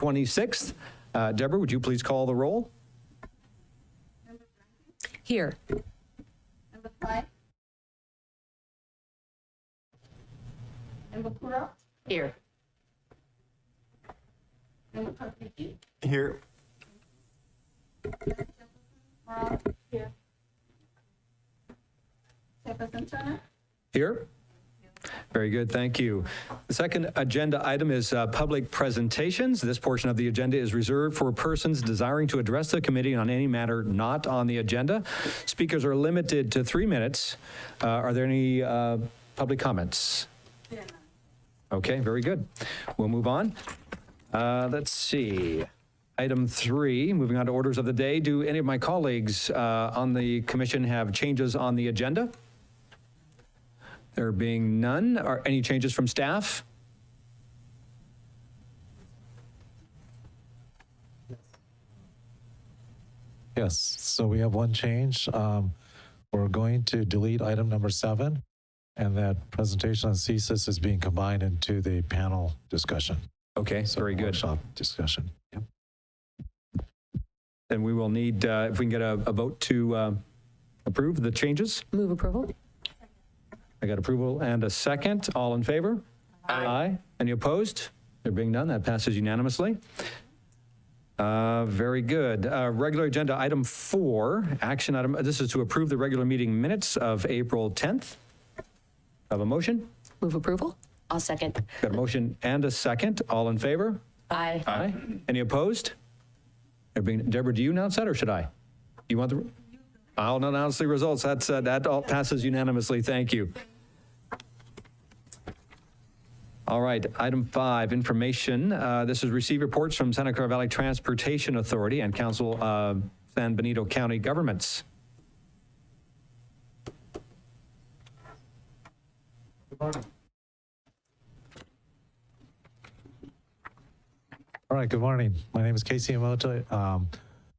26th. Deborah, would you please call the roll? Here. Number 5. Number 4. Here. Number 22. Here. Here. Chairperson Turner. Here. Very good, thank you. The second agenda item is public presentations. This portion of the agenda is reserved for persons desiring to address the committee on any matter not on the agenda. Speakers are limited to 3 minutes. Are there any public comments? Okay, very good. We'll move on. Let's see. Item 3, moving on to orders of the day. Do any of my colleagues on the commission have changes on the agenda? There being none, are any changes from staff? Yes, so we have one change. We're going to delete item number 7, and that presentation on CSIS is being combined into the panel discussion. Okay, So very good. workshop discussion. Yep. Then we will need, if we can get a vote to approve the changes. Move approval. I got approval and a second. All in favor? Aye. Any opposed? There being none, that passes unanimously. Very good. Regular agenda item 4, action item. This is to approve the regular meeting minutes of April 10th. Have a motion? Move approval. I'll second. Got a motion and a second. All in favor? Aye. Aye. Any opposed? There being, Deborah, do you announce that or should I? You want the? I'll announce the results. That all passes unanimously. Thank you. All right, item 5, information. This is receive reports from Santa Clara Valley Transportation Authority and Council of San Benito County Governments. Good morning. All right, good morning. My name is Casey Emoto,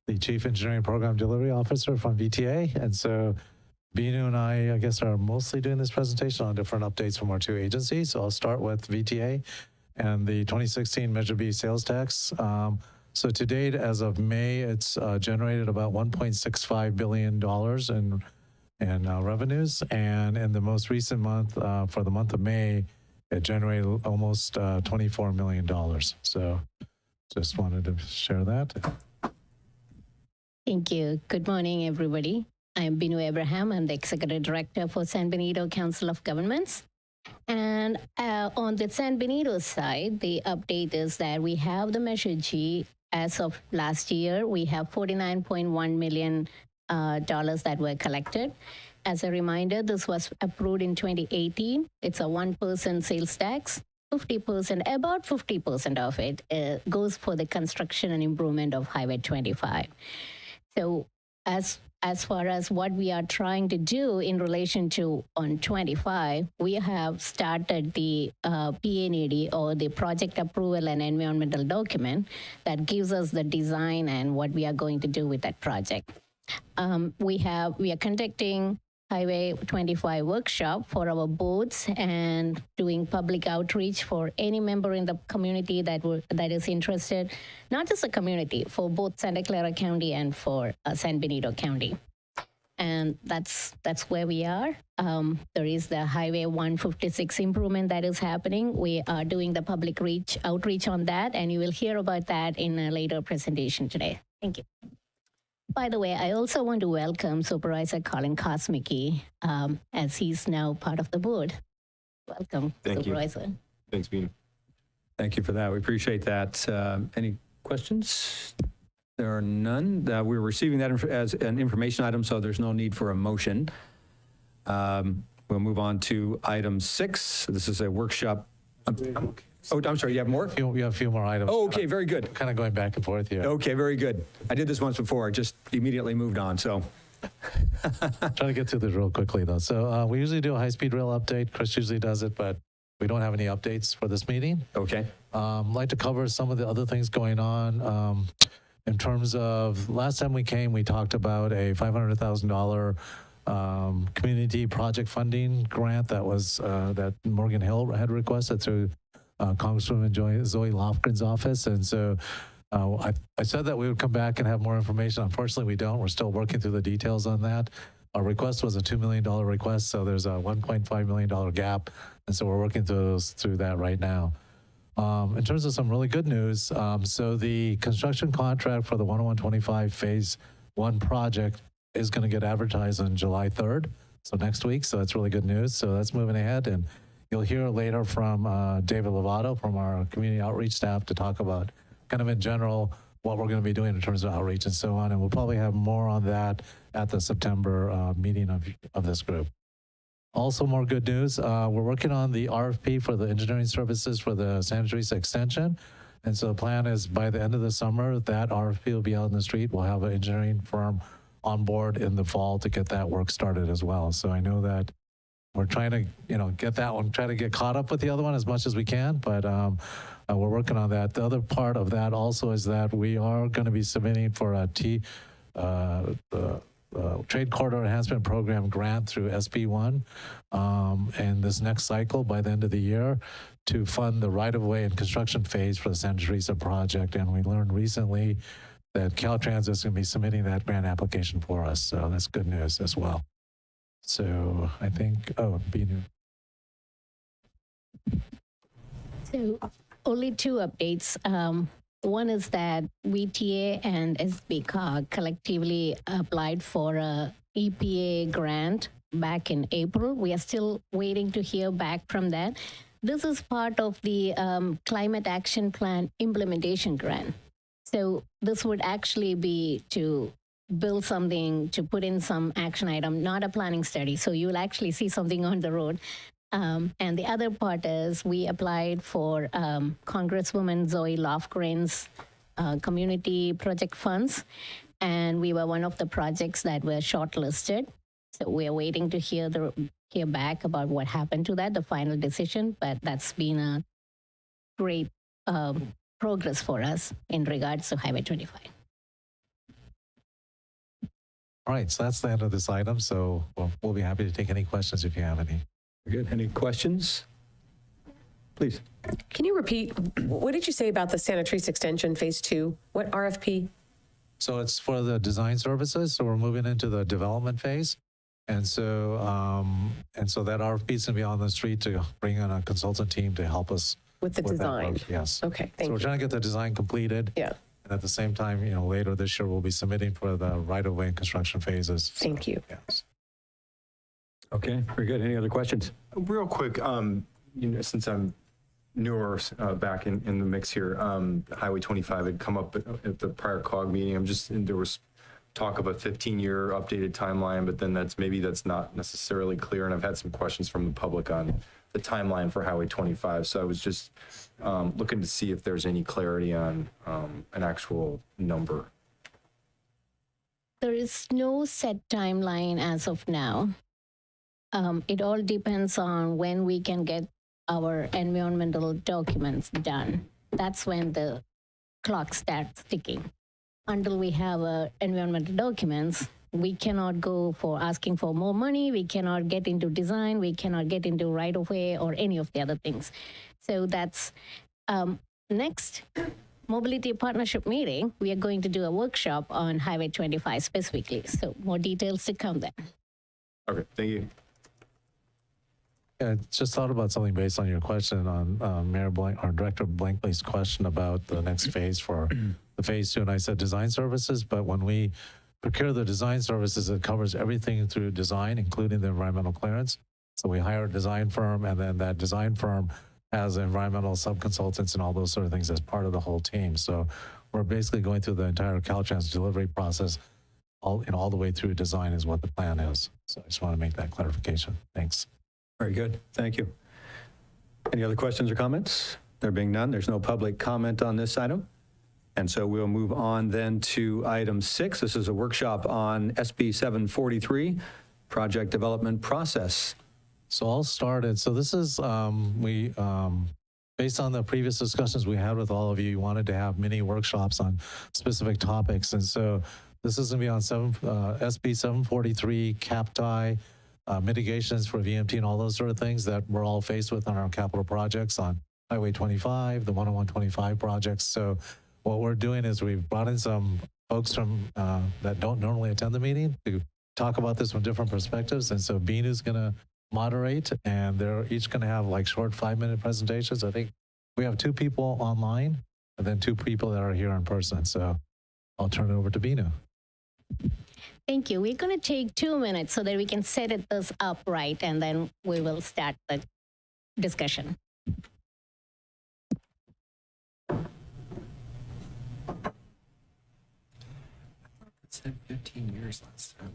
the Chief Engineering Program Delivery Officer from VTA. And so Benito and I guess, are mostly doing this presentation on different updates from our 2 agencies. So I'll start with VTA and the 2016 Measure B sales tax. So to date, as of May, it's generated about $1.65 billion in revenues. And in the most recent month, for the month of May, it generated almost $24 million. So just wanted to share that. Thank you. Good morning, everybody. I'm Benito Abraham. I'm the Executive Director for San Benito Council of Governments. And on the San Benito side, the update is that we have the Measure G. As of last year, we have $49.1 million that were collected. As a reminder, this was approved in 2018. It's a 1% sales tax. 50%, about 50% of it goes for the construction and improvement of Highway 25. So as far as what we are trying to do in relation to on 25, we have started the PNED, or the Project Approval and Environmental Document, that gives us the design and what we are going to do with that project. We are conducting Highway 25 workshop for our boards and doing public outreach for any member in the community that is interested, not just the community, for both Santa Clara County and for San Benito County. And that's where we are. There is the Highway 156 improvement that is happening. We are doing the public outreach on that, and you will hear about that in a later presentation today. Thank you. By the way, I also want to welcome Supervisor Colin Kosmicki, as he's now part of the board. Welcome, Thank Supervisor. you. Thanks, Bean. Thank you for that. We appreciate that. Any questions? There are none. We're receiving that as an information item, so there's no need for a motion. We'll move on to item 6. This is a workshop. Oh, I'm sorry, you have more? We have a few more items. Oh, okay, very good. Kind of going back and forth here. Okay, very good. I did this once before, I just immediately moved on, so. Try to get through this real quickly, though. So we usually do a high-speed rail update. Chris usually does it, but we don't have any updates for this meeting. Okay. I'd like to cover some of the other things going on. In terms of, last time we came, we talked about a $500,000 community project funding grant that was that Morgan Hill had requested through Congresswoman Zoe Lofgren's office. And so I said that we would come back and have more information. Unfortunately, we don't. We're still working through the details on that. Our request was a $2 million request, so there's a $1.5 million gap. And so we're working through that right now. In terms of some really good news, so the construction contract for the 10125 Phase 1 project is going to get advertised on July 3rd, so next week. So that's really good news. So that's moving ahead. And you'll hear later from David Lovato from our community outreach staff to talk about kind of in general what we're going to be doing in terms of outreach and so on. And we'll probably have more on that at the September meeting of this group. Also, more good news, we're working on the RFP for the engineering services for the Santa Teresa extension. And so the plan is by the end of the summer, that RFP will be out in the street. We'll have an engineering firm on board in the fall to get that work started as well. So I know that we're trying to, get that one, try to get caught up with the other one as much as we can, but we're working on that. The other part of that also is that we are going to be submitting for a Trade Corridor Enhancement Program grant through SB1 and this next cycle by the end of the year to fund the right-of-way and construction phase for the Santa Teresa project. And we learned recently that Caltrans is going to be submitting that grant application for us. So that's good news as well. So I think, Benito. So only two updates. One is that VTA and SBCOG collectively applied for a EPA grant back in April. We are still waiting to hear back from that. This is part of the Climate Action Plan implementation grant. So this would actually be to build something, to put in some action item, not a planning study. So you'll actually see something on the road. And the other part is we applied for Congresswoman Zoe Lofgren's community project funds, and we were one of the projects that were shortlisted. So we're waiting to hear back about what happened to that, the final decision. But that's been a great progress for us in regards to Highway 25. All right, so that's the end of this item. So we'll be happy to take any questions if you have any. Good. Any questions? Please. Can you repeat, what did you say about the Santa Teresa Extension Phase 2? What RFP? So it's for the design services. So we're moving into the development phase. And so that RFP is going to be on the street to bring in a consultant team to help us With the that design? work. Yes. Okay, So thank we're you. trying to get the design completed. Yeah, And at the same time, later this year, we'll be submitting for the right-of-way and construction phases. thank you. Yes. Okay, very good. Any other questions? Real quick, since I'm newer back in the mix here, Highway 25 had come up at the prior COG meeting. There was talk of a 15-year updated timeline, but then that's not necessarily clear. And I've had some questions from the public on the timeline for Highway 25. So I was just looking to see if there's any clarity on an actual number. There is no set timeline as of now. It all depends on when we can get our environmental documents done. That's when the clock starts ticking. Until we have environmental documents, we cannot go for asking for more money. We cannot get into design. We cannot get into right-of-way or any of the other things. So that's next Mobility Partnership meeting. We are going to do a workshop on Highway 25 specifically. So more details to come then. Okay, thank you. Yeah, I just thought about something based on your question on Mayor Blank or Director Blankley's question about the next phase for the phase 2. And I said design services, but when we procure the design services, it covers everything through design, including the environmental clearance. So we hire a design firm, and then that design firm has environmental subconsultants and all those sort of things as part of the whole team. So we're basically going through the entire Caltrans delivery process, all the way through design is what the plan is. So I just want to make that clarification. Thanks. Very good. Thank you. Any other questions or comments? There being none, there's no public comment on this item. And so we'll move on then to item 6. This is a workshop on SB 743, project development process. So I'll start it. So this is, based on the previous discussions we had with all of you, we wanted to have mini workshops on specific topics. And so this is going to be on SB 743, CAPTI, mitigations for VMT and all those sort of things that we're all faced with on our capital projects on Highway 25, the 10125 projects. So what we're doing is we've brought in some folks from that don't normally attend the meeting to talk about this from different perspectives. And so Binu's going to moderate, and they're each going to have like short 5-minute presentations. I think we have 2 people online and then 2 people that are here in person. So I'll turn it over to Binu. Thank you. We're going to take 2 minutes so that we can set this up right, and then we will start the discussion. It said 15 years last time.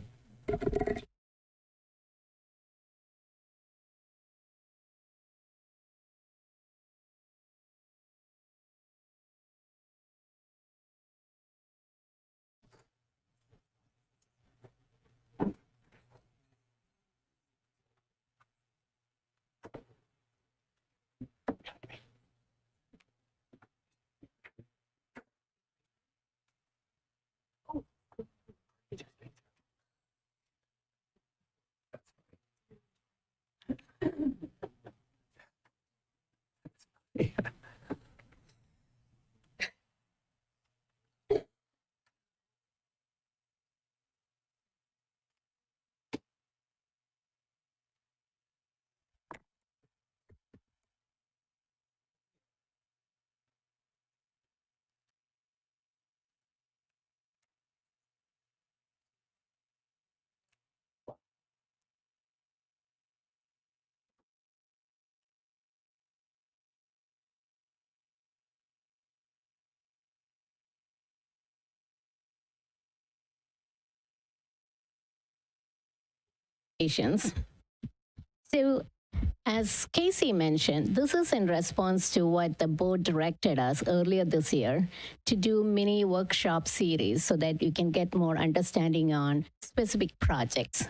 So, as Casey mentioned, this is in response to what the board directed us earlier this year to do mini workshop series so that you can get more understanding on specific projects.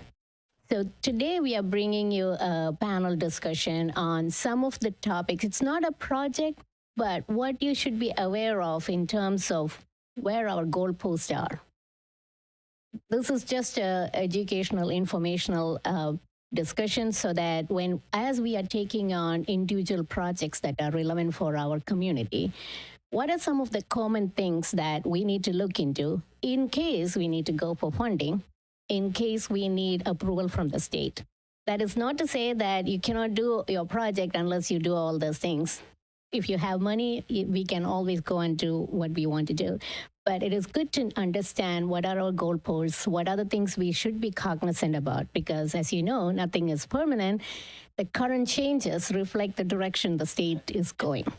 So today we are bringing you a panel discussion on some of the topics. It's not a project, but what you should be aware of in terms of where our goalposts are. This is just a educational, informational discussion so that as we are taking on individual projects that are relevant for our community, what are some of the common things that we need to look into in case we need to go for funding, in case we need approval from the state? That is not to say that you cannot do your project unless you do all those things. If you have money, we can always go and do what we want to do. But it is good to understand what are our goalposts, what are the things we should be cognizant about, because as you know, nothing is permanent. The current changes reflect the direction the state is going.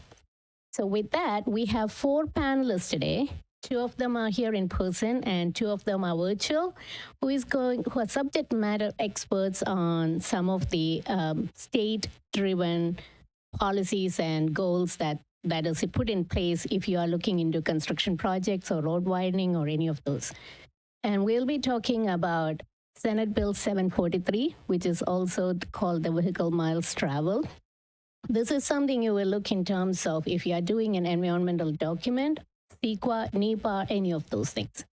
So with that, we have 4 panelists today. 2 of them are here in person and 2 of them are virtual, who are subject matter experts on some of the state-driven policies and goals that is put in place if you are looking into construction projects or road widening or any of those. And we'll be talking about Senate Bill 743, which is also called the vehicle miles traveled. This is something you will look in terms of if you are doing an environmental document, CEQA, NEPA, any of those things.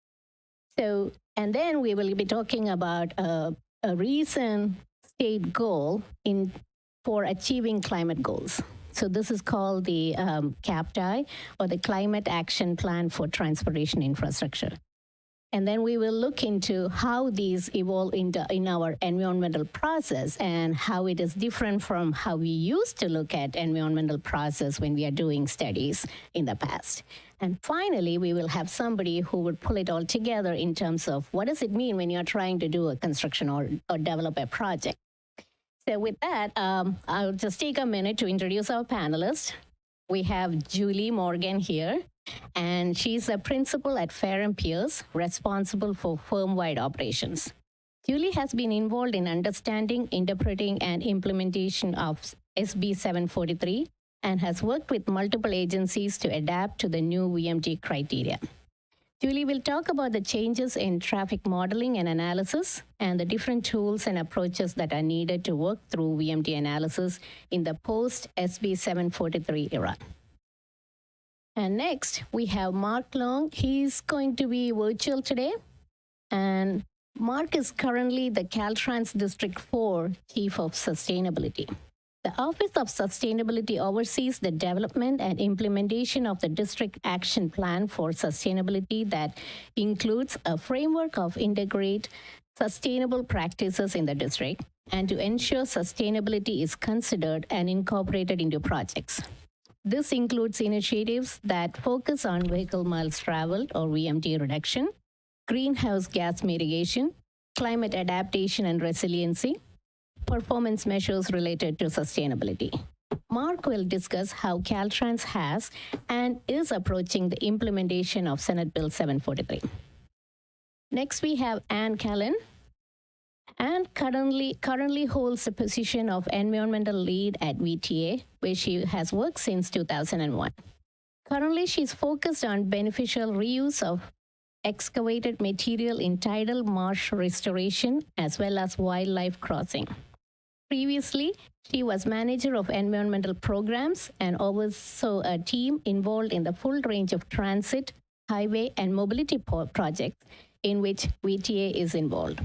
So, and then we will be talking about a recent state goal for achieving climate goals. So this is called the CAPTI, or the Climate Action Plan for Transportation Infrastructure. And then we will look into how these evolve in our environmental process and how it is different from how we used to look at environmental process when we are doing studies in the past. And finally, we will have somebody who would pull it all together in terms of what does it mean when you're trying to do a construction or develop a project. So with that, I'll just take a minute to introduce our panelists. We have Julie Morgan here, and she's a principal at Fair & Pierce, responsible for firm-wide operations. Julie has been involved in understanding, interpreting, and implementation of SB 743 and has worked with multiple agencies to adapt to the new VMT criteria. Julie will talk about the changes in traffic modeling and analysis and the different tools and approaches that are needed to work through VMT analysis in the post-SB 743 era. And next, we have Mark Long. He's going to be virtual today. And Mark is currently the Caltrans District 4 Chief of Sustainability. The Office of Sustainability oversees the development and implementation of the District Action Plan for Sustainability that includes a framework of integrate sustainable practices in the district and to ensure sustainability is considered and incorporated into projects. This includes initiatives that focus on vehicle miles traveled or VMT reduction, greenhouse gas mitigation, climate adaptation and resiliency, performance measures related to sustainability. Mark will discuss how Caltrans has and is approaching the implementation of Senate Bill 743. Next, we have Ann Callan. Ann currently holds the position of environmental lead at VTA, where she has worked since 2001. Currently, she's focused on beneficial reuse of excavated material in tidal marsh restoration as well as wildlife crossing. Previously, she was manager of environmental programs and oversaw a team involved in the full range of transit, highway, and mobility projects in which VTA is involved.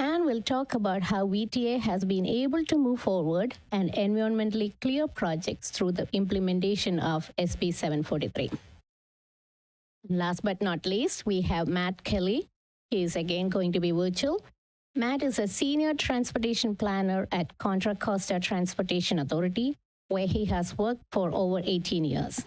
Anne will talk about how VTA has been able to move forward and environmentally clear projects through the implementation of SB 743. Last but not least, we have Matt Kelly. He is again going to be virtual. Matt is a senior transportation planner at Contra Costa Transportation Authority, where he has worked for over 18 years.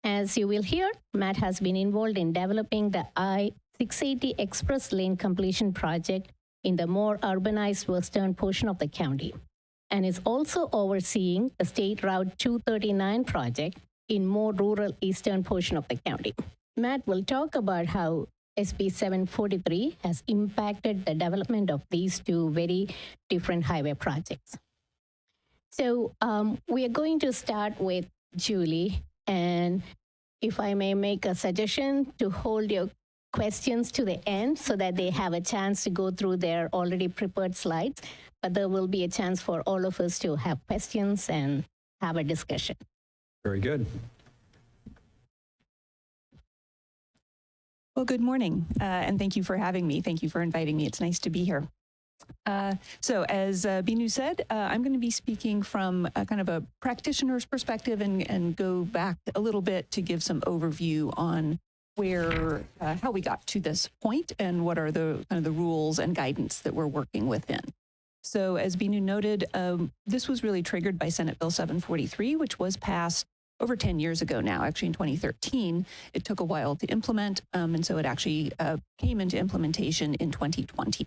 As you will hear, Matt has been involved in developing the I-680 Express Lane completion project in the more urbanized western portion of the county, and is also overseeing the State Route 239 project in more rural eastern portion of the county. Matt will talk about how SB 743 has impacted the development of these two very different highway projects. So we are going to start with Julie, and if I may make a suggestion to hold your questions to the end so that they have a chance to go through their already prepared slides, but there will be a chance for all of us to have questions and have a discussion. Very good. Well, good morning, and thank you for having me. Thank you for inviting me. It's nice to be here. So as Binu said, I'm going to be speaking from a kind of a practitioner's perspective and go back a little bit to give some overview on where, how we got to this point and what are the kind of the rules and guidance that we're working within. So as Binu noted, this was really triggered by Senate Bill 743, which was passed over 10 years ago now, actually in 2013. It took a while to implement, and so it actually came into implementation in 2020.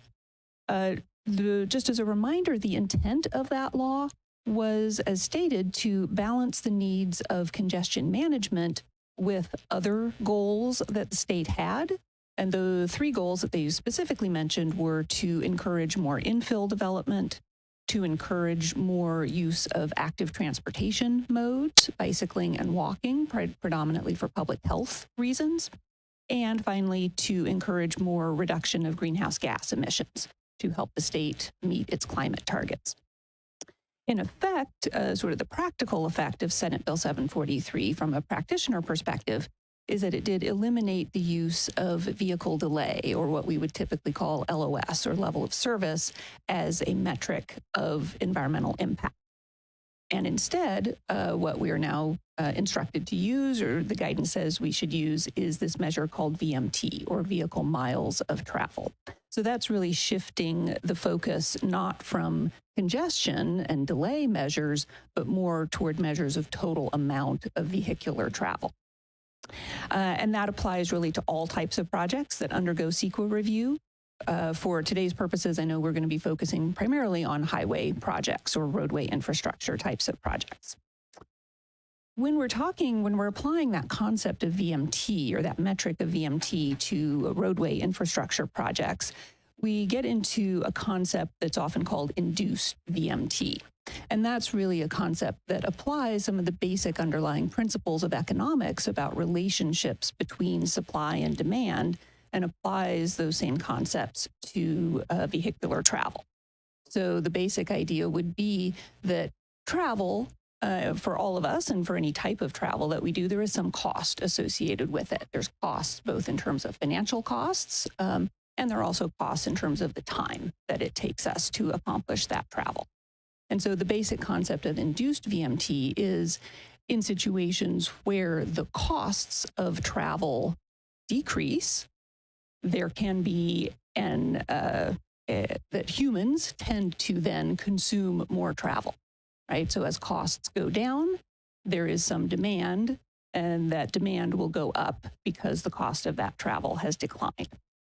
Just as a reminder, the intent of that law was, as stated, to balance the needs of congestion management with other goals that the state had. And the three goals that they specifically mentioned were to encourage more infill development, to encourage more use of active transportation modes, bicycling and walking, predominantly for public health reasons, and finally, to encourage more reduction of greenhouse gas emissions to help the state meet its climate targets. In effect, sort of the practical effect of Senate Bill 743 from a practitioner perspective is that it did eliminate the use of vehicle delay, or what we would typically call LOS, or level of service, as a metric of environmental impact. And instead, what we are now instructed to use, or the guidance says we should use, is this measure called VMT, or vehicle miles of travel. So that's really shifting the focus not from congestion and delay measures, but more toward measures of total amount of vehicular travel. And that applies really to all types of projects that undergo CEQA review. For today's purposes, I know we're going to be focusing primarily on highway projects or roadway infrastructure types of projects. When we're applying that concept of VMT, or that metric of VMT, to roadway infrastructure projects, we get into a concept that's often called induced VMT. And that's really a concept that applies some of the basic underlying principles of economics about relationships between supply and demand, and applies those same concepts to vehicular travel. So the basic idea would be that travel, for all of us and for any type of travel that we do, there is some cost associated with it. There's costs both in terms of financial costs, and there are also costs in terms of the time that it takes us to accomplish that travel. And so the basic concept of induced VMT is in situations where the costs of travel decrease, there can be that humans tend to then consume more travel, right? So as costs go down, there is some demand, and that demand will go up because the cost of that travel has declined.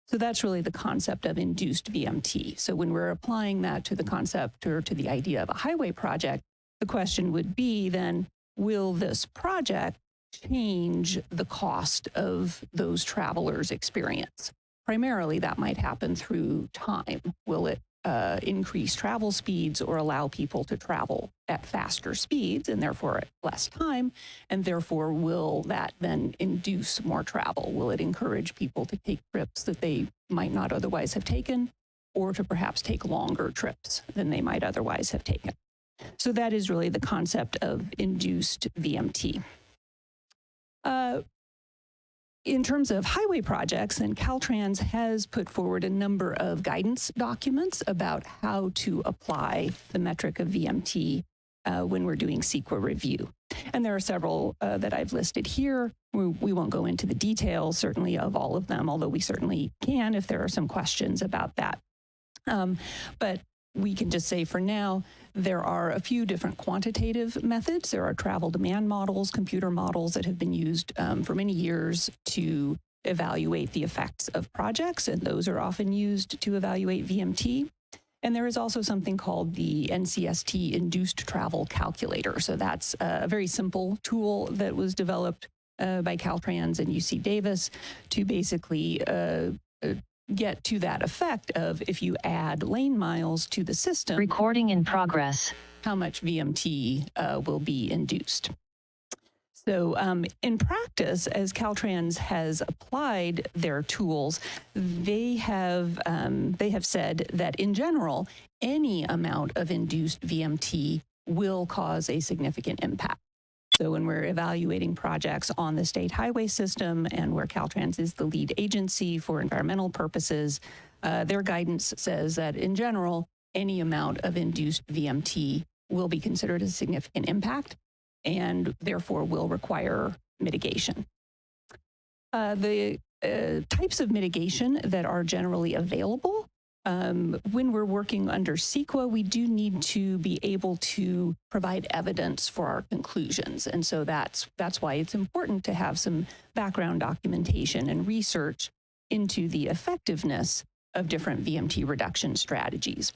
So that's really the concept of induced VMT. So when we're applying that to the concept or to the idea of a highway project, the question would be then, will this project change the cost of those travelers' experience? Primarily, that might happen through time. Will it increase travel speeds or allow people to travel at faster speeds and therefore at less time? And therefore, will that then induce more travel? Will it encourage people to take trips that they might not otherwise have taken, or to perhaps take longer trips than they might otherwise have taken? So that is really the concept of induced VMT. In terms of highway projects, then Caltrans has put forward a number of guidance documents about how to apply the metric of VMT when we're doing CEQA review. And there are several that I've listed here. We won't go into the details, certainly, of all of them, although we certainly can if there are some questions about that. But we can just say for now, there are a few different quantitative methods. There are travel demand models, computer models that have been used for many years to evaluate the effects of projects, and those are often used to evaluate VMT. And there is also something called the NCST Induced Travel Calculator. So that's a very simple tool that was developed by Caltrans and UC Davis to basically get to that effect of, if you add lane miles to the system, recording in progress, how much VMT will be induced. So in practice, as Caltrans has applied their tools, they have said that in general, any amount of induced VMT will cause a significant impact. So when we're evaluating projects on the state highway system and where Caltrans is the lead agency for environmental purposes, their guidance says that in general, any amount of induced VMT will be considered a significant impact and therefore will require mitigation. The types of mitigation that are generally available, when we're working under CEQA, we do need to be able to provide evidence for our conclusions. And so that's why it's important to have some background documentation and research into the effectiveness of different VMT reduction strategies.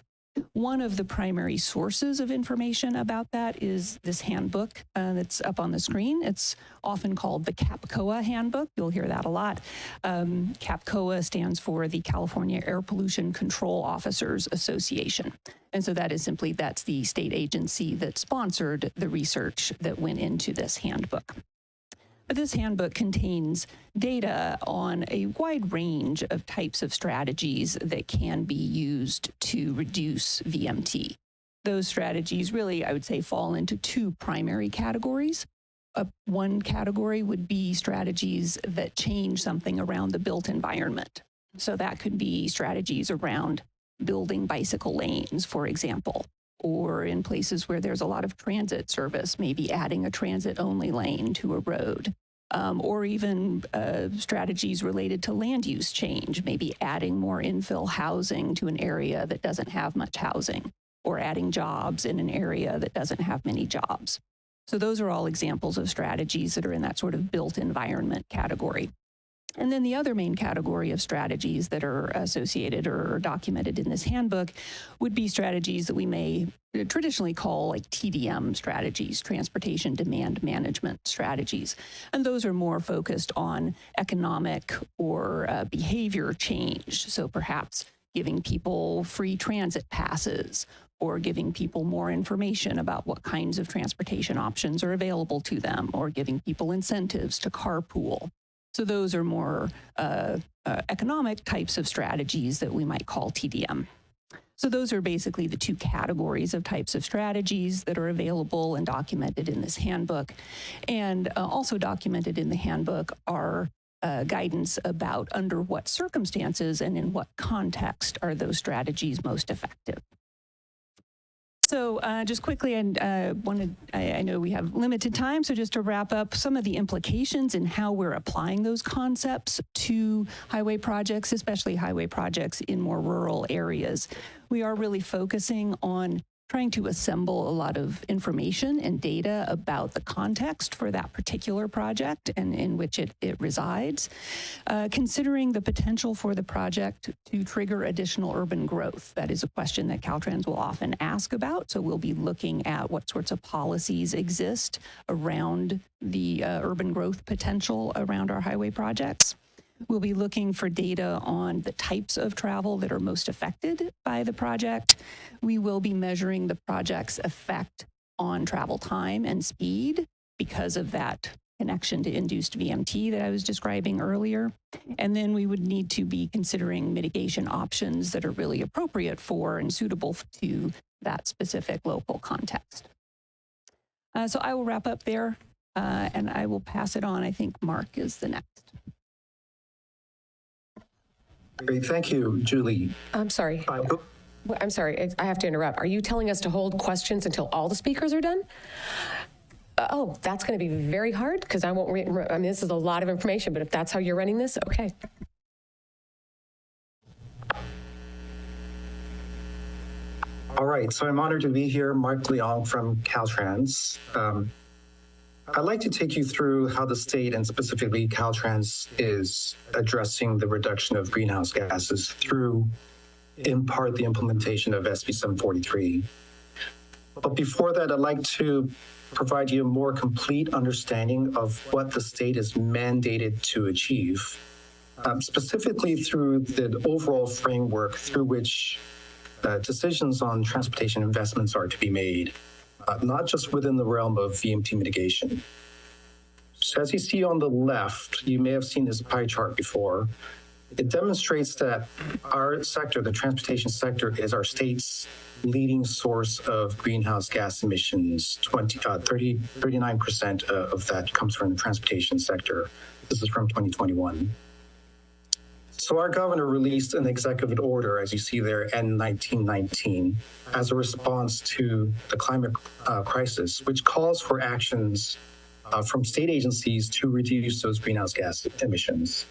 One of the primary sources of information about that is this handbook that's up on the screen. It's often called the CAPCOA handbook. You'll hear that a lot. CAPCOA stands for the California Air Pollution Control Officers Association. And so that is simply, that's the state agency that sponsored the research that went into this handbook. But this handbook contains data on a wide range of types of strategies that can be used to reduce VMT. Those strategies really, I would say, fall into two primary categories. One category would be strategies that change something around the built environment. So that could be strategies around building bicycle lanes, for example, or in places where there's a lot of transit service, maybe adding a transit-only lane to a road, or even strategies related to land use change, maybe adding more infill housing to an area that doesn't have much housing, or adding jobs in an area that doesn't have many jobs. So those are all examples of strategies that are in that sort of built environment category. And then the other main category of strategies that are associated or documented in this handbook would be strategies that we may traditionally call like TDM strategies, transportation demand management strategies. And those are more focused on economic or behavior change. So perhaps giving people free transit passes, or giving people more information about what kinds of transportation options are available to them, or giving people incentives to carpool. So those are more economic types of strategies that we might call TDM. So those are basically the two categories of types of strategies that are available and documented in this handbook. And also documented in the handbook are guidance about under what circumstances and in what context are those strategies most effective. So just quickly, and I know we have limited time, so just to wrap up some of the implications and how we're applying those concepts to highway projects, especially highway projects in more rural areas. We are really focusing on trying to assemble a lot of information and data about the context for that particular project and in which it resides, considering the potential for the project to trigger additional urban growth. That is a question that Caltrans will often ask about, so we'll be looking at what sorts of policies exist around the urban growth potential around our highway projects. We'll be looking for data on the types of travel that are most affected by the project. We will be measuring the project's effect on travel time and speed because of that connection to induced VMT that I was describing earlier. And then we would need to be considering mitigation options that are really appropriate for and suitable to that specific local context. So I will wrap up there and I will pass it on. I think Mark is the next. Great, thank you, Julie. I'm sorry. I'm sorry, I have to interrupt. Are you telling us to hold questions until all the speakers are done? Oh, that's going to be very hard because I won't, I mean, this is a lot of information, but if that's how you're running this, okay. All right, so I'm honored to be here, Mark Leong from Caltrans. I'd like to take you through how the state and specifically Caltrans is addressing the reduction of greenhouse gases through, in part, the implementation of SB 743. But before that, I'd like to provide you a more complete understanding of what the state is mandated to achieve, specifically through the overall framework through which decisions on transportation investments are to be made. Not just within the realm of VMT mitigation. So as you see on the left, you may have seen this pie chart before. It demonstrates that our sector, the transportation sector, is our state's leading source of greenhouse gas emissions. 39% of that comes from the transportation sector. This is from 2021. So our governor released an executive order, as you see there, in 1919, as a response to the climate crisis, which calls for actions from state agencies to reduce those greenhouse gas emissions.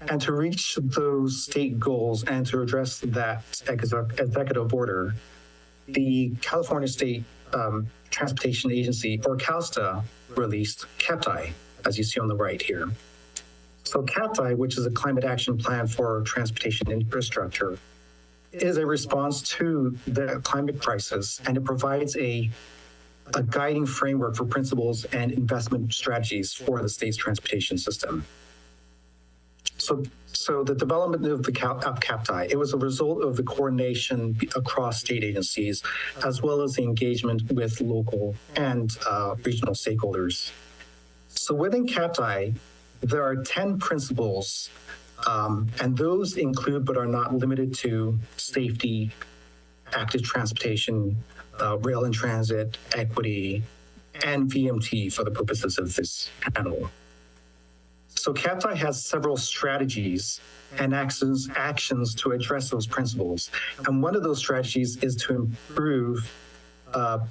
And to reach those state goals and to address that executive order, the California State Transportation Agency, or CalSTA, released CAPTI, as you see on the right here. So CAPTI, which is a climate action plan for transportation infrastructure, is a response to the climate crisis, and it provides a guiding framework for principles and investment strategies for the state's transportation system. So the development of the CAPTI, it was a result of the coordination across state agencies, as well as the engagement with local and regional stakeholders. So within CAPTI, there are 10 principles, and those include but are not limited to safety, active transportation, rail and transit, equity, and VMT for the purposes of this panel. So CAPTI has several strategies and actions to address those principles. And one of those strategies is to improve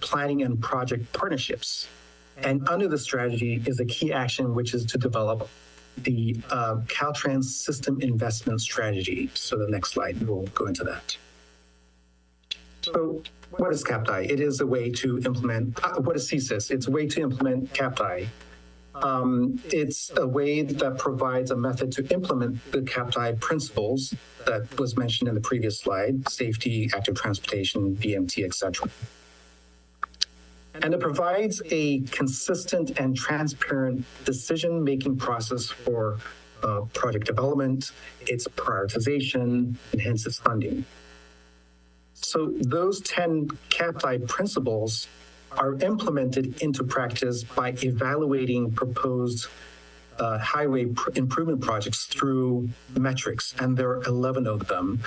planning and project partnerships. And under the strategy is a key action, which is to develop the Caltrans System Investment Strategy. So the next slide, we'll go into that. So what is CAPTI? It is a way to implement, what is CSIS? It's a way to implement CAPTI. It's a way that provides a method to implement the CAPTI principles that was mentioned in the previous slide, safety, active transportation, VMT, etc. And it provides a consistent and transparent decision-making process for project development, its prioritization, and hence its funding. So those 10 CAPTI principles are implemented into practice by evaluating proposed highway improvement projects through metrics, and there are 11 of them,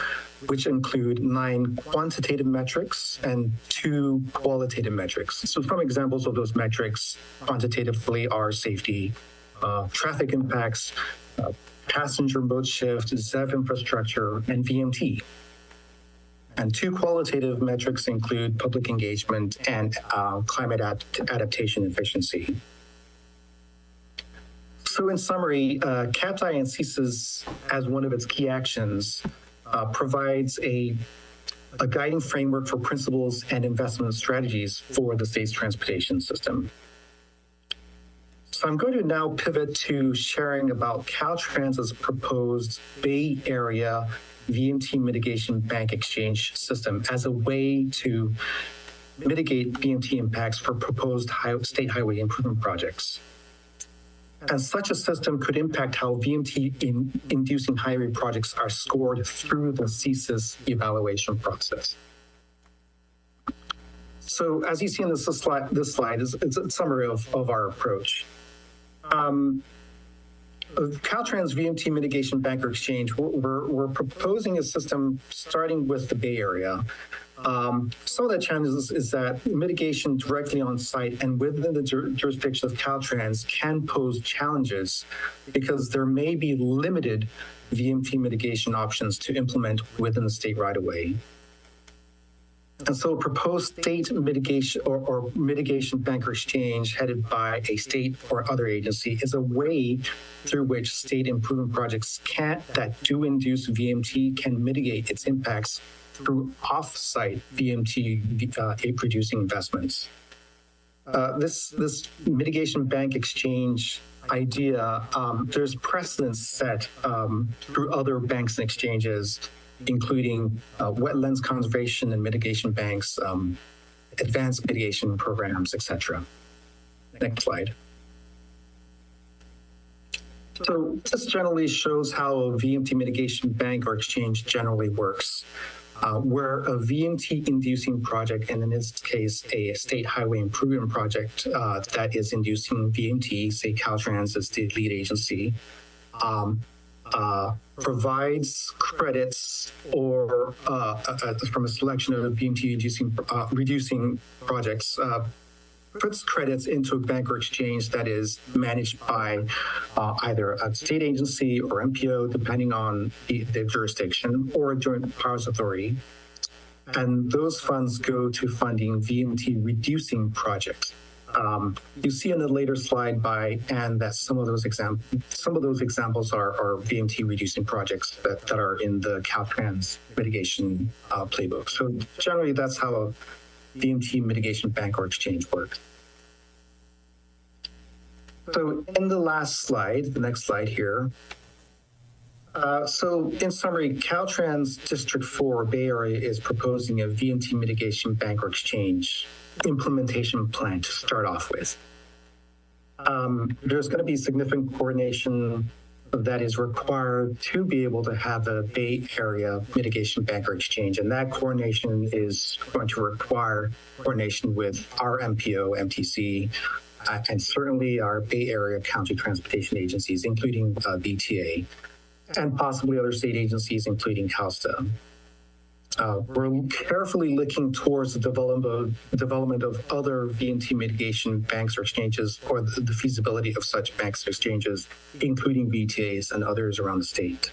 which include 9 quantitative metrics and 2 qualitative metrics. So some examples of those metrics quantitatively are safety, traffic impacts, passenger mode shift, ZEV infrastructure, and VMT. And two qualitative metrics include public engagement and climate adaptation efficiency. So in summary, CAPTI and CSIS, as one of its key actions, provides a guiding framework for principles and investment strategies for the state's transportation system. So I'm going to now pivot to sharing about Caltrans's proposed Bay Area VMT mitigation bank exchange system as a way to mitigate VMT impacts for proposed state highway improvement projects. And such a system could impact how VMT-inducing highway projects are scored through the CSIS evaluation process. So as you see in this slide is a summary of our approach. Caltrans VMT Mitigation Banker Exchange, we're proposing a system starting with the Bay Area. Some of the challenges is that mitigation directly on site and within the jurisdiction of Caltrans can pose challenges because there may be limited VMT mitigation options to implement within the state right away. And so proposed state mitigation or mitigation banker exchange headed by a state or other agency is a way through which state improvement projects that do induce VMT can mitigate its impacts through off-site VMT producing investments. This mitigation bank exchange idea, there's precedents set through other banks and exchanges, including wetlands conservation and mitigation banks, advanced mitigation programs, etc. Next slide. So this generally shows how a VMT mitigation bank or exchange generally works, where a VMT-inducing project, and in this case, a state highway improvement project that is inducing VMT, say Caltrans is the lead agency, provides credits or from a selection of VMT reducing projects, puts credits into a bank or exchange that is managed by either a state agency or MPO, depending on the jurisdiction, or a joint powers authority. And those funds go to funding VMT reducing projects. You see in the later slide by Anne that some of those examples are VMT reducing projects that are in the Caltrans mitigation playbook. So generally, that's how a VMT mitigation bank or exchange works. So in the last slide, the next slide here. So in summary, Caltrans District 4 Bay Area is proposing a VMT mitigation bank or exchange implementation plan to start off with. There's going to be significant coordination that is required to be able to have a Bay Area mitigation bank or exchange, and that coordination is going to require coordination with our MPO, MTC, and certainly our Bay Area county transportation agencies, including BTA, and possibly other state agencies, including CalSTA. We're carefully looking towards the development of other VMT mitigation banks or exchanges, or the feasibility of such banks or exchanges, including BTAs and others around the state.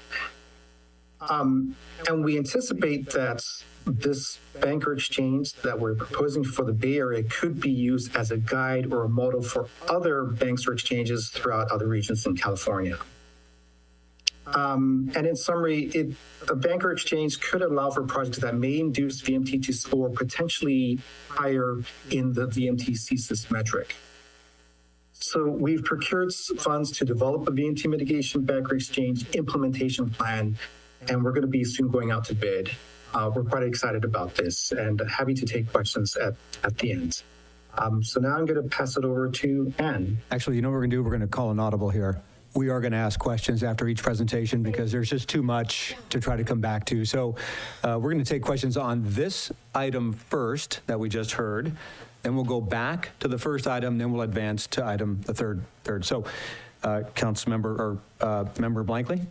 And we anticipate that this bank or exchange that we're proposing for the Bay Area could be used as a guide or a model for other banks or exchanges throughout other regions in California. And in summary, a bank or exchange could allow for projects that may induce VMT to score potentially higher in the VMT CSIS metric. So we've procured funds to develop a VMT mitigation bank or exchange implementation plan, and we're going to be soon going out to bid. We're quite excited about this and happy to take questions at the end. So now I'm going to pass it over to Anne. Actually, you know what we're going to do? We're going to call an audible here. We are going to ask questions after each presentation because there's just too much to try to come back to. So we're going to take questions on this item first that we just heard. Then we'll go back to the first item, then we'll advance to item the third. So Councilmember or Member Blankley?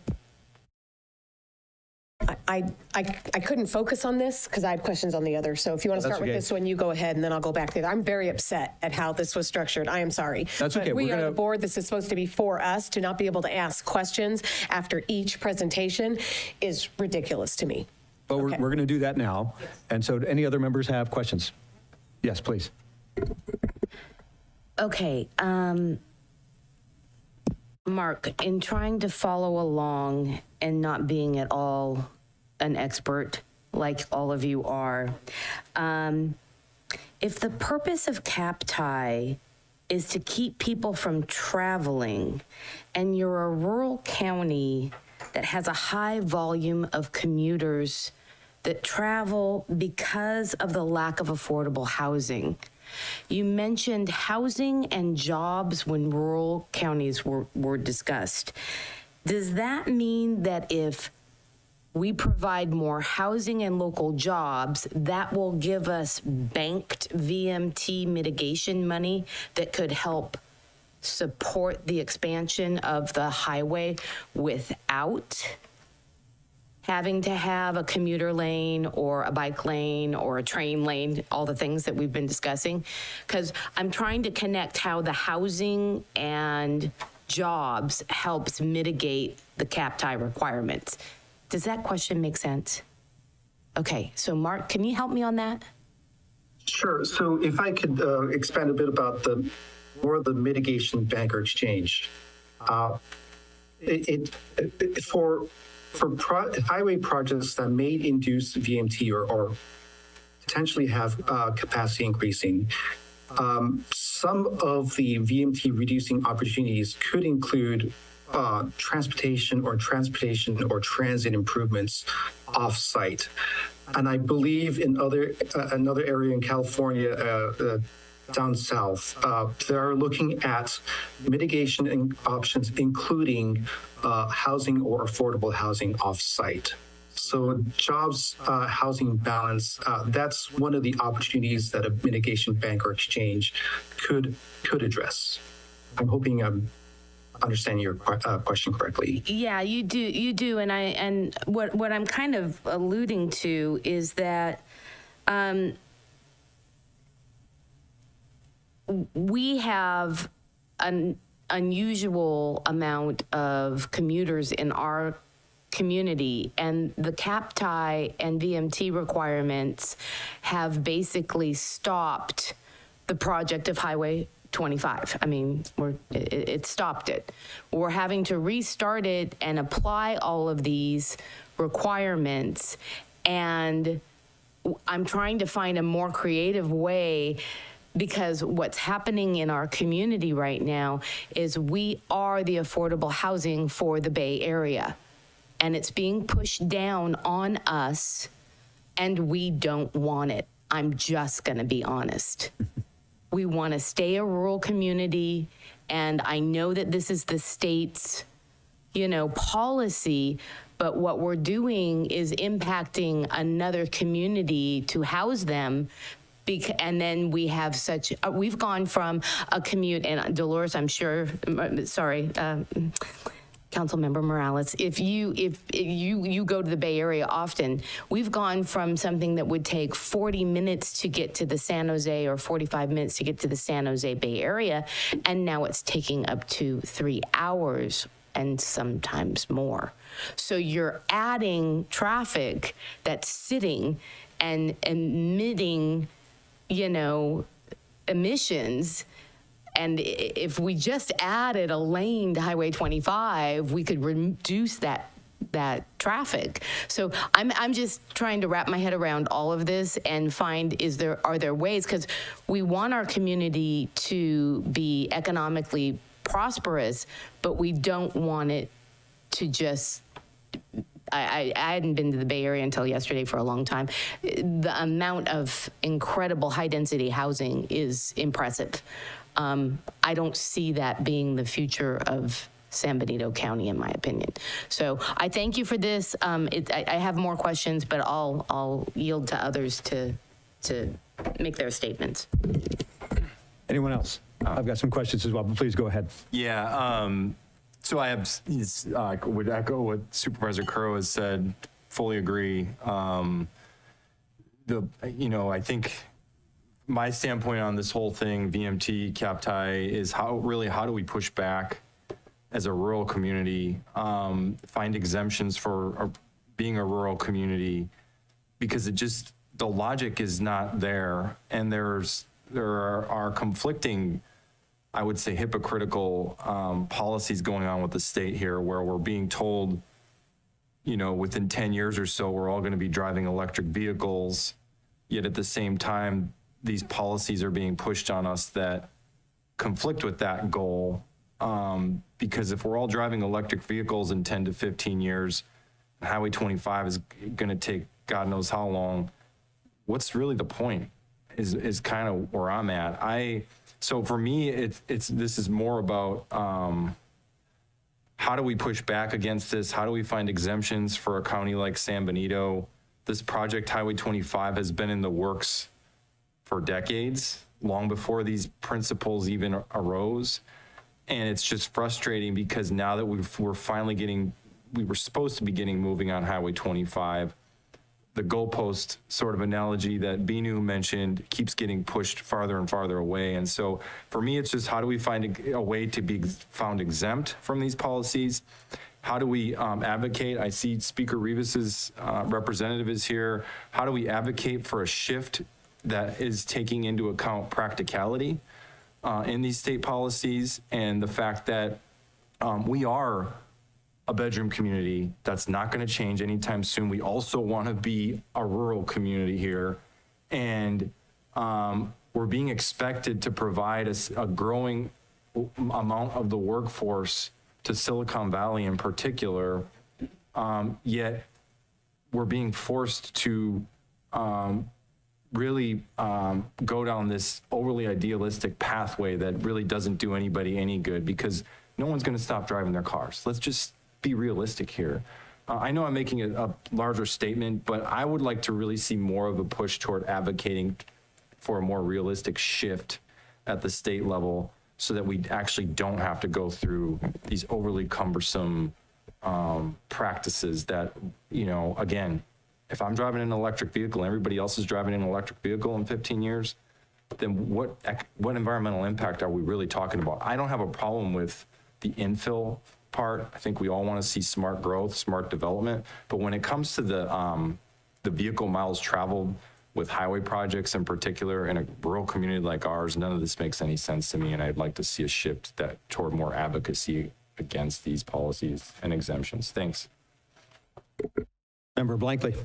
I couldn't focus on this because I had questions on the other. So if you want to That's start with okay. this one, you go ahead, and then I'll go back to it. I'm very upset at how this was structured. I am sorry. That's okay. But we We're are gonna- the board. This is supposed to be for us. To not be able to ask questions after each presentation is ridiculous to me. But Okay. we're going to do that now. And so do any other members have questions? Yes, please. Okay, Mark, in trying to follow along and not being at all an expert like all of you are, if the purpose of CAPTI is to keep people from traveling, and you're a rural county that has a high volume of commuters that travel because of the lack of affordable housing. You mentioned housing and jobs when rural counties were discussed. Does that mean that if we provide more housing and local jobs, that will give us banked VMT mitigation money that could help support the expansion of the highway without having to have a commuter lane or a bike lane or a train lane, all the things that we've been discussing? Because I'm trying to connect how the housing and jobs helps mitigate the CAPTI requirements. Does that question make sense? Okay, so Mark, can you help me on that? Sure. So if I could expand a bit about the more of the mitigation banker exchange. For highway projects that may induce VMT or potentially have capacity increasing, some of the VMT reducing opportunities could include transportation or transit improvements off-site. And I believe in another area in California, down south, they are looking at mitigation options, including housing or affordable housing off-site. So jobs, housing balance, that's one of the opportunities that a mitigation bank or exchange could address. I'm hoping I'm understanding your question correctly. Yeah, you do, and what I'm kind of alluding to is that we have an unusual amount of commuters in our community, and the CAPTI and VMT requirements have basically stopped the project of Highway 25. I mean, it stopped it. We're having to restart it and apply all of these requirements, and I'm trying to find a more creative way, because what's happening in our community right now is we are the affordable housing for the Bay Area, and it's being pushed down on us, and we don't want it. I'm just going to be honest. We want to stay a rural community, and I know that this is the state's, policy, but what we're doing is impacting another community to house them. And then we have we've gone from a commute, and Dolores, I'm sure, sorry, Councilmember Morales, if you go to the Bay Area often, we've gone from something that would take 40 minutes to get to the San Jose or 45 minutes to get to the San Jose Bay Area, and now it's taking up to 3 hours and sometimes more. So you're adding traffic that's sitting and emitting, emissions. And if we just added a lane to Highway 25, we could reduce that traffic. So I'm just trying to wrap my head around all of this and find, are there ways, because we want our community to be economically prosperous, but we don't want it to just, I hadn't been to the Bay Area until yesterday for a long time. The amount of incredible high-density housing is impressive. I don't see that being the future of San Benito County, in my opinion. So I thank you for this. I have more questions, but I'll yield to others to make their statements. Anyone else? I've got some questions as well, but please go ahead. Yeah. So I would echo what Supervisor Currow has said. Fully agree. I think my standpoint on this whole thing, VMT, CAPTI, is how do we push back as a rural community, find exemptions for being a rural community, because the logic is not there, and there are conflicting, I would say, hypocritical policies going on with the state here, where we're being told, within 10 years or so, we're all going to be driving electric vehicles, yet at the same time, these policies are being pushed on us that conflict with that goal. Because if we're all driving electric vehicles in 10 to 15 years, Highway 25 is going to take God knows how long, what's really the point is kind of where I'm at. So for me, this is more about how do we push back against this? How do we find exemptions for a county like San Benito? This project, Highway 25, has been in the works for decades, long before these principles even arose. And it's just frustrating because now that we're finally we were supposed to be getting moving on Highway 25, the goalpost sort of analogy that Binu mentioned keeps getting pushed farther and farther away. And so for me, it's just how do we find a way to be found exempt from these policies? How do we advocate? I see Speaker Rivas's representative is here. How do we advocate for a shift that is taking into account practicality in these state policies, and the fact that we are a bedroom community that's not going to change anytime soon. We also want to be a rural community here, and we're being expected to provide a growing amount of the workforce to Silicon Valley in particular, yet we're being forced to really go down this overly idealistic pathway that really doesn't do anybody any good, because no one's going to stop driving their cars. Let's just be realistic here. I know I'm making a larger statement, but I would like to really see more of a push toward advocating for a more realistic shift at the state level, so that we actually don't have to go through these overly cumbersome practices that, again, if I'm driving an electric vehicle and everybody else is driving an electric vehicle in 15 years, then what environmental impact are we really talking about? I don't have a problem with the infill part. I think we all want to see smart growth, smart development. But when it comes to the vehicle miles traveled with highway projects in particular in a rural community like ours, none of this makes any sense to me. And I'd like to see a shift toward more advocacy against these policies and exemptions. Thanks. Member Blankley.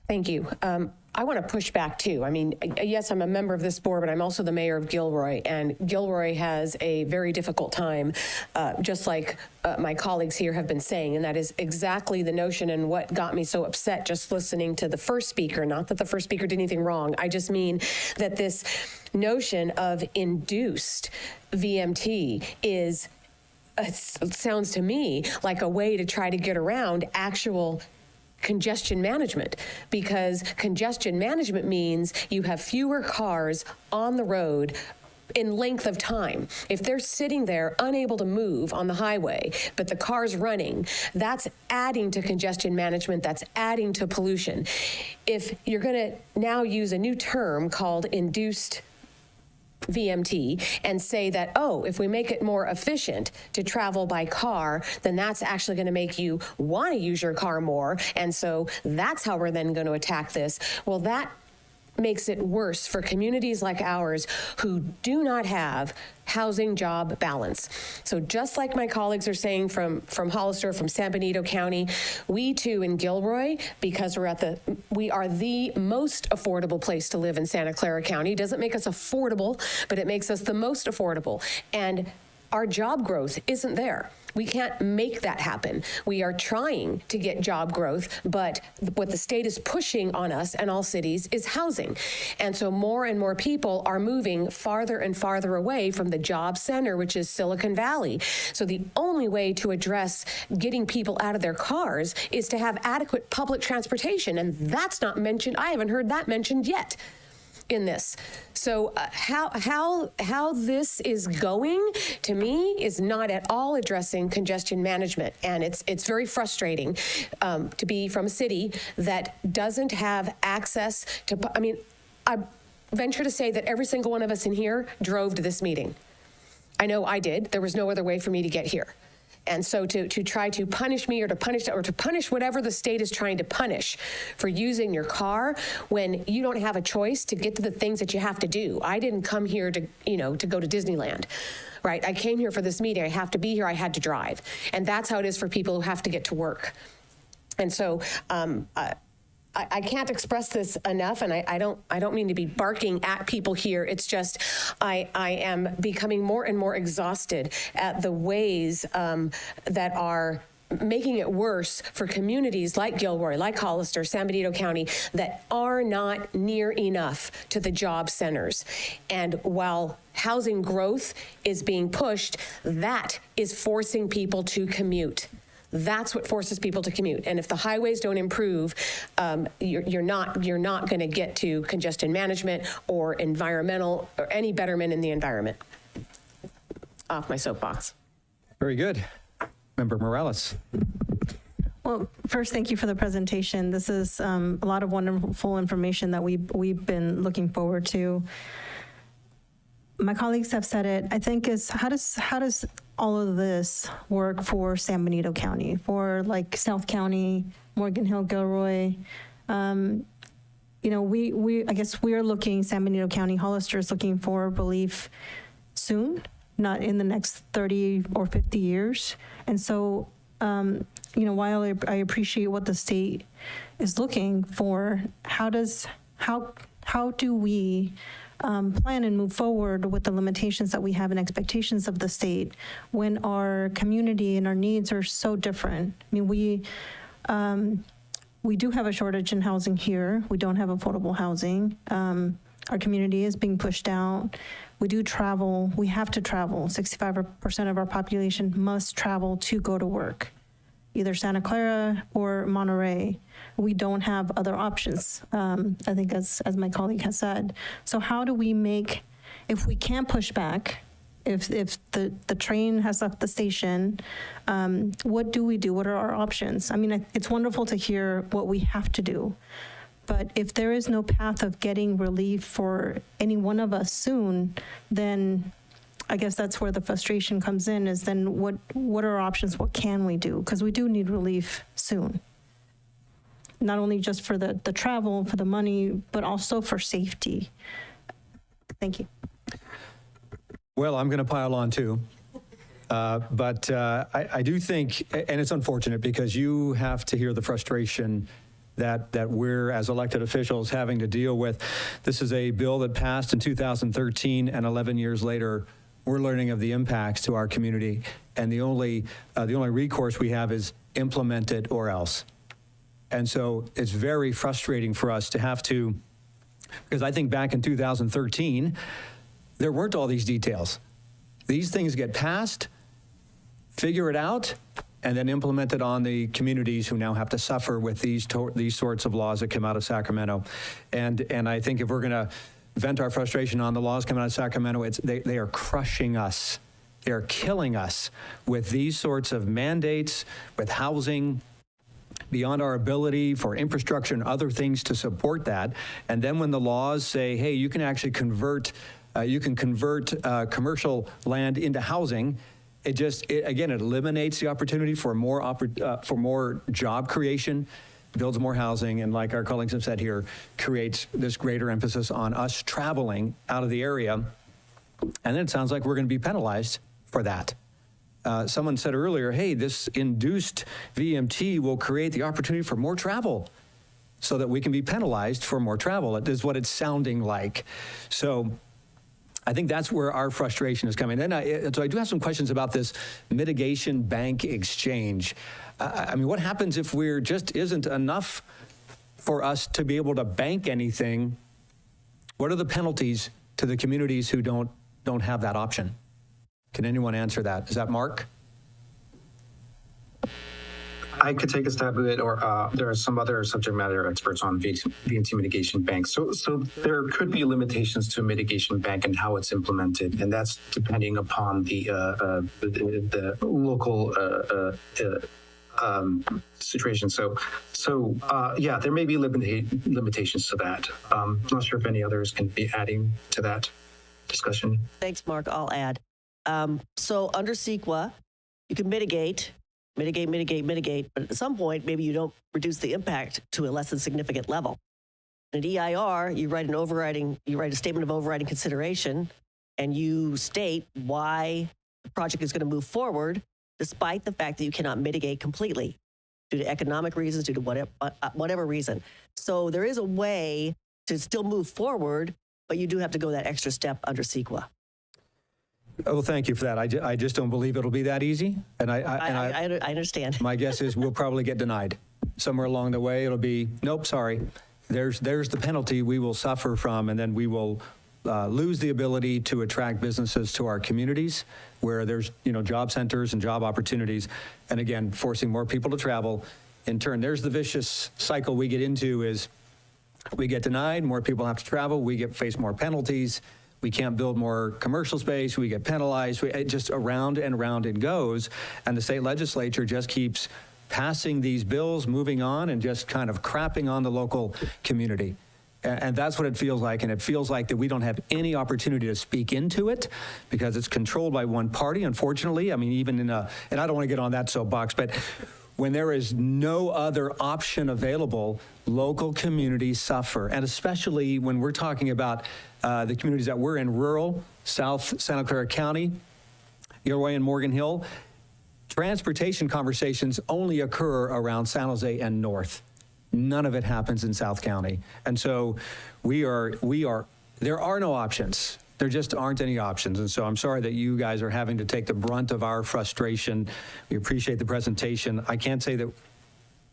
Thank you. I want to push back too. I mean, yes, I'm a member of this board, but I'm also the mayor of Gilroy, and Gilroy has a very difficult time, just like my colleagues here have been saying, and that is exactly the notion and what got me so upset just listening to the first speaker. Not that the first speaker did anything wrong. I just mean that this notion of induced VMT is, it sounds to me like a way to try to get around actual congestion management, because congestion management means you have fewer cars on the road in length of time. If they're sitting there unable to move on the highway, but the car's running, that's adding to congestion management, that's adding to pollution. If you're going to now use a new term called induced VMT and say that, oh, if we make it more efficient to travel by car, then that's actually going to make you want to use your car more. And so that's how we're then going to attack this. Well, that makes it worse for communities like ours who do not have housing job balance. So just like my colleagues are saying from Hollister, from San Benito County, we too in Gilroy, because we are the most affordable place to live in Santa Clara County. It doesn't make us affordable, but it makes us the most affordable. And our job growth isn't there. We can't make that happen. We are trying to get job growth, but what the state is pushing on us and all cities is housing. And so more and more people are moving farther and farther away from the job center, which is Silicon Valley. So the only way to address getting people out of their cars is to have adequate public transportation. And that's not mentioned. I haven't heard that mentioned yet in this. So how this is going, to me, is not at all addressing congestion management. And it's very frustrating to be from a city that doesn't have access to, I venture to say that every single one of us in here drove to this meeting. I know I did. There was no other way for me to get here. And so to try to punish me or to punish whatever the state is trying to punish for using your car when you don't have a choice to get to the things that you have to do. I didn't come here to, to go to Disneyland. Right? I came here for this meeting. I have to be here. I had to drive. And that's how it is for people who have to get to work. And so I can't express this enough, and I don't mean to be barking at people here. It's just I am becoming more and more exhausted at the ways that are making it worse for communities like Gilroy, like Hollister, San Benito County, that are not near enough to the job centers. And while housing growth is being pushed, that is forcing people to commute. That's what forces people to commute. And if the highways don't improve, you're not going to get to congestion management or environmental or any betterment in the environment. Off my soapbox. Very good. Member Morales. Well, first, thank you for the presentation. This is a lot of wonderful information that we've been looking forward to. My colleagues have said it. I think is how does all of this work for San Benito County, for like South County, Morgan Hill, Gilroy? I guess we're looking. San Benito County, Hollister is looking for relief soon, not in the next 30 or 50 years. And so, while I appreciate what the state is looking for, how do we plan and move forward with the limitations that we have and expectations of the state when our community and our needs are so different? I mean, we do have a shortage in housing here. We don't have affordable housing. Our community is being pushed out. We do travel. We have to travel. 65% of our population must travel to go to work, either Santa Clara or Monterey. We don't have other options, I think, as my colleague has said. So how do we make, if we can't push back, if the train has left the station, what do we do? What are our options? I mean, it's wonderful to hear what we have to do. But if there is no path of getting relief for any one of us soon, then I guess that's where the frustration comes in, is then what are our options? What can we do? Because we do need relief soon. Not only just for the travel, for the money, but also for safety. Thank you. Well, I'm going to pile on too. But I do think, and it's unfortunate because you have to hear the frustration that we're, as elected officials, having to deal with. This is a bill that passed in 2013, and 11 years later, we're learning of the impacts to our community, and the only recourse we have is implement it or else. And so it's very frustrating for us to have to, because I think back in 2013, there weren't all these details. These things get passed, figure it out, and then implement it on the communities who now have to suffer with these sorts of laws that come out of Sacramento. And I think if we're going to vent our frustration on the laws coming out of Sacramento, they are crushing us. They are killing us with these sorts of mandates, with housing, beyond our ability for infrastructure and other things to support that. And then when the laws say, hey, you can actually convert commercial land into housing, it eliminates the opportunity for more job creation, builds more housing, and like our colleagues have said here, creates this greater emphasis on us traveling out of the area. And then it sounds like we're going to be penalized for that. Someone said earlier, hey, this induced VMT will create the opportunity for more travel so that we can be penalized for more travel. It is what it's sounding like. So I think that's where our frustration is coming. So I do have some questions about this mitigation bank exchange. I mean, what happens if we're just isn't enough for us to be able to bank anything? What are the penalties to the communities who don't have that option? Can anyone answer that? Is that Mark? I could take a stab at it, or there are some other subject matter experts on VMT mitigation banks. So there could be limitations to a mitigation bank and how it's implemented, and that's depending upon the local situation. So yeah, there may be limitations to that. I'm not sure if any others can be adding to that discussion. Thanks, Mark. I'll add. So under CEQA, you can mitigate, but at some point, maybe you don't reduce the impact to a less than significant level. In an EIR, you write a statement of overriding consideration, and you state why the project is going to move forward, despite the fact that you cannot mitigate completely due to economic reasons, due to whatever reason. So there is a way to still move forward, but you do have to go that extra step under CEQA. Well, thank you for that. I just don't believe it'll be that easy. And I understand. My guess is we'll probably get denied. Somewhere along the way, it'll be, nope, sorry. There's the penalty we will suffer from, and then we will lose the ability to attract businesses to our communities where there's, job centers and job opportunities. And again, forcing more people to travel. In turn, there's the vicious cycle we get into is we get denied, more people have to travel, we face more penalties. We can't build more commercial space, we get penalized, it just around and around it goes. And the state legislature just keeps passing these bills, moving on, and just kind of crapping on the local community. And that's what it feels like. And it feels like that we don't have any opportunity to speak into it because it's controlled by one party, unfortunately. I mean, even and I don't want to get on that soapbox, but when there is no other option available, local communities suffer. And especially when we're talking about the communities that we're in, rural, South Santa Clara County, your way in Morgan Hill, transportation conversations only occur around San Jose and north. None of it happens in South County. And so there are no options. There just aren't any options. And so I'm sorry that you guys are having to take the brunt of our frustration. We appreciate the presentation. I can't say that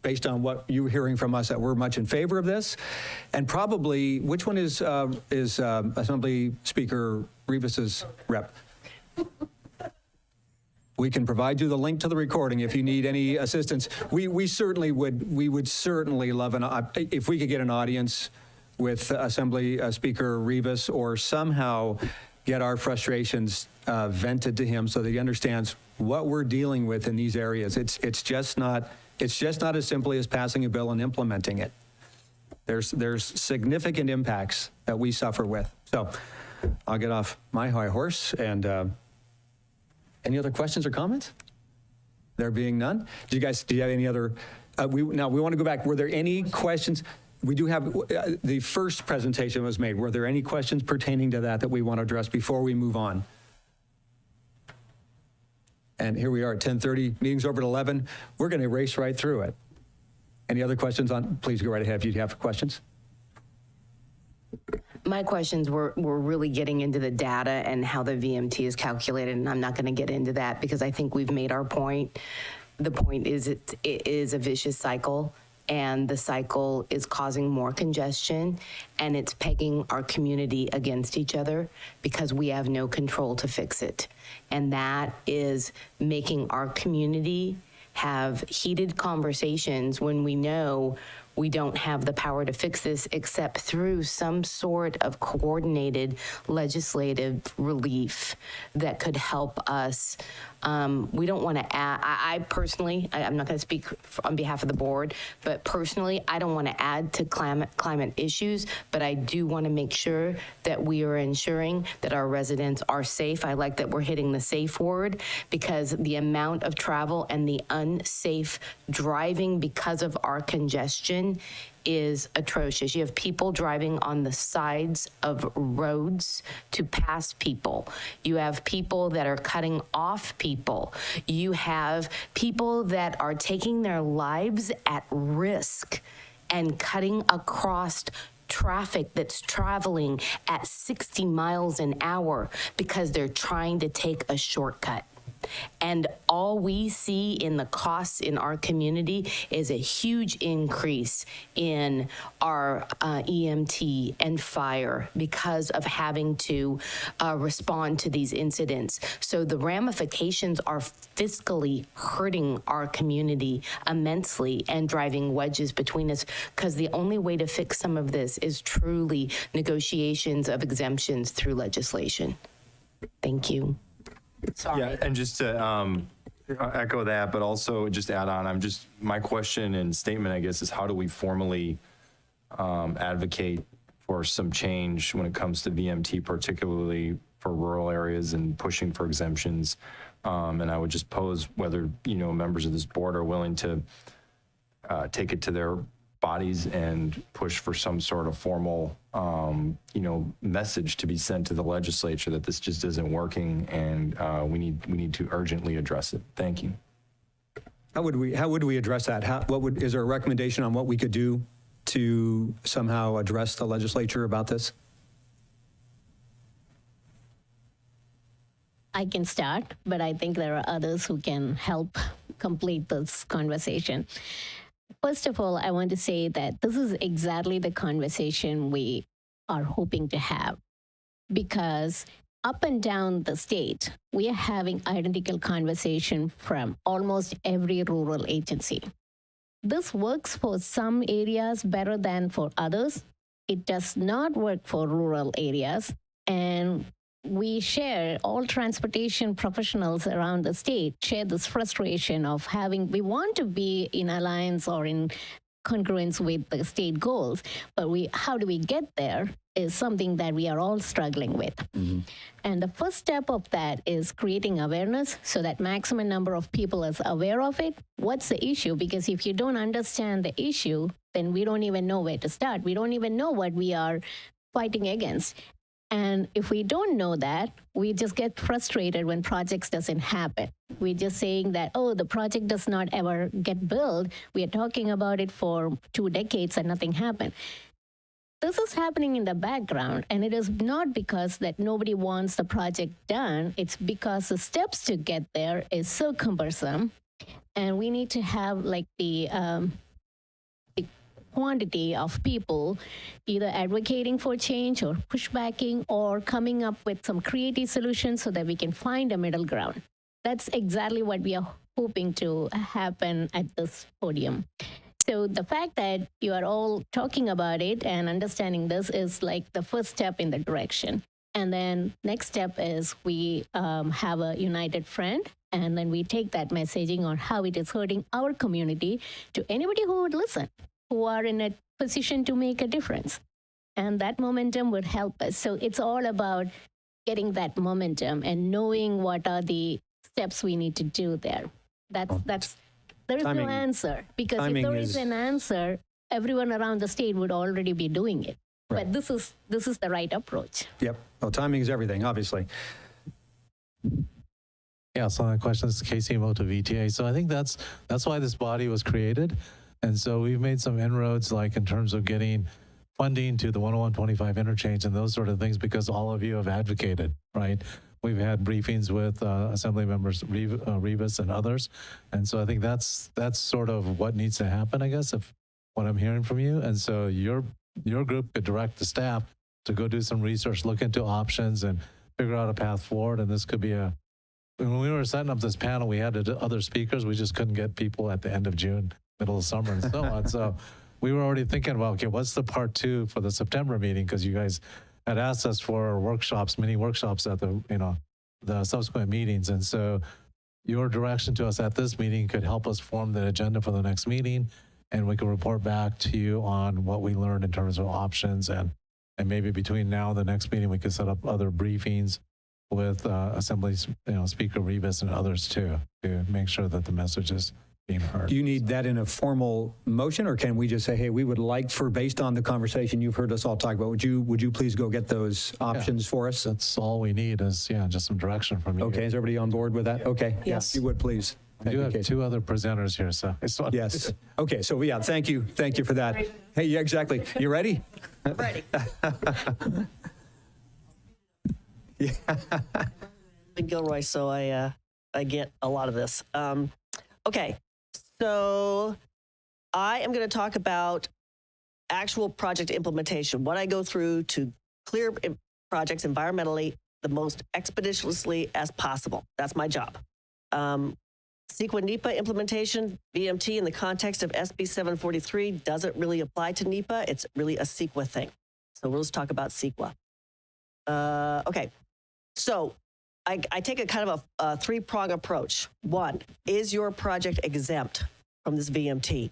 based on what you're hearing from us that we're much in favor of this. And probably, which one is Assembly Speaker Rivas's rep? We can provide you the link to the recording if you need any assistance. We would certainly love if we could get an audience with Assembly Speaker Rivas, or somehow get our frustrations vented to him so that he understands what we're dealing with in these areas. It's just not as simply as passing a bill and implementing it. There's significant impacts that we suffer with. So I'll get off my high horse. And any other questions or comments? There being none. Do you have any other? We want to go back. Were there any questions? We do have the first presentation was made. Were there any questions pertaining to that we want to address before we move on? And here we are at 10:30. Meeting's over at 11. We're going to race right through it. Any other questions on? Please go right ahead if you have questions. My questions were really getting into the data and how the VMT is calculated, and I'm not going to get into that because I think we've made our point. The point is it is a vicious cycle, and the cycle is causing more congestion, and it's pegging our community against each other because we have no control to fix it. And that is making our community have heated conversations when we know we don't have the power to fix this except through some sort of coordinated legislative relief that could help us. We don't want to add, I personally, I'm not going to speak on behalf of the board, but personally, I don't want to add to climate issues, but I do want to make sure that we are ensuring that our residents are safe. I like that we're hitting the safe word because the amount of travel and the unsafe driving because of our congestion is atrocious. You have people driving on the sides of roads to pass people. You have people that are cutting off people. You have people that are taking their lives at risk and cutting across traffic that's traveling at 60 miles an hour because they're trying to take a shortcut. And all we see in the costs in our community is a huge increase in our EMT and fire because of having to respond to these incidents. So the ramifications are fiscally hurting our community immensely and driving wedges between us because the only way to fix some of this is truly negotiations of exemptions through legislation. Thank you. Sorry. Yeah, and just to echo that, but also just add on, my question and statement, I guess, is how do we formally advocate for some change when it comes to VMT, particularly for rural areas and pushing for exemptions. And I would just pose whether, members of this board are willing to take it to their bodies and push for some sort of formal, message to be sent to the legislature that this just isn't working, and we need to urgently address it. Thank you. How would we address that? Is there a recommendation on what we could do to somehow address the legislature about this? I can start, but I think there are others who can help complete this conversation. First of all, I want to say that this is exactly the conversation we are hoping to have, because up and down the state, we are having identical conversation from almost every rural agency. This works for some areas better than for others. It does not work for rural areas, and we share, all transportation professionals around the state share this frustration of we want to be in alliance or in congruence with the state goals, but how do we get there is something that we are all struggling with. Mm-hmm. And the first step of that is creating awareness so that maximum number of people is aware of it. What's the issue? Because if you don't understand the issue, then we don't even know where to start. We don't even know what we are fighting against. And if we don't know that, we just get frustrated when projects doesn't happen. We're just saying that, the project does not ever get built. We are talking about it for 2 decades and nothing happened. This is happening in the background, and it is not because that nobody wants the project done. It's because the steps to get there is so cumbersome, and we need to have the quantity of people either advocating for change or pushbacking or coming up with some creative solutions so that we can find a middle ground. That's exactly what we are hoping to happen at this podium. So the fact that you are all talking about it and understanding this is like the first step in the direction. And then next step is we have a united front, and then we take that messaging on how it is hurting our community to anybody who would listen, who are in a position to make a difference. And that momentum would help us. So it's all about getting that momentum and knowing what are the steps we need to do there. There is no answer, because if there is an answer, everyone around the state would already be doing it. Right. But this is the right approach. Yep. Well, timing is everything, obviously. Yeah, so my question is KCMO to VTA. So I think that's why this body was created. And so we've made some inroads, like in terms of getting funding to the 10125 interchange and those sort of things, because all of you have advocated, right? We've had briefings with Assembly members Rivas and others. And so I think that's sort of what needs to happen, I guess, if what I'm hearing from you. And so your group could direct the staff to go do some research, look into options and figure out a path forward. And this could be when we were setting up this panel, we had other speakers. We just couldn't get people at the end of June, middle of summer and so on. So we were already thinking about, okay, what's the part 2 for the September meeting? Because you guys had asked us for workshops, mini workshops at the subsequent meetings. And so your direction to us at this meeting could help us form the agenda for the next meeting. And we can report back to you on what we learned in terms of options. And maybe between now and the next meeting, we could set up other briefings with Assembly Speaker Rivas and others too, to make sure that the message is being heard. Do you need that in a formal motion, or can we just say, hey, we would like based on the conversation you've heard us all talk about, would you please go get those options for us? That's all we need is, just some direction from you. Okay, is everybody on board with that? Okay. Yes. Yeah, you would, please. We do have 2 other presenters here, so. Yes. Okay, so yeah, thank you for that. Hey, yeah, exactly. You ready? Ready. Yeah. Big Gilroy, so I get a lot of this. Okay, so I am going to talk about actual project implementation, what I go through to clear projects environmentally the most expeditiously as possible. That's my job. CEQA NEPA implementation, VMT in the context of SB 743 doesn't really apply to NEPA. It's really a CEQA thing. So we'll just talk about CEQA. Okay, so I take a kind of a 3-prong approach. 1, is your project exempt from this VMT?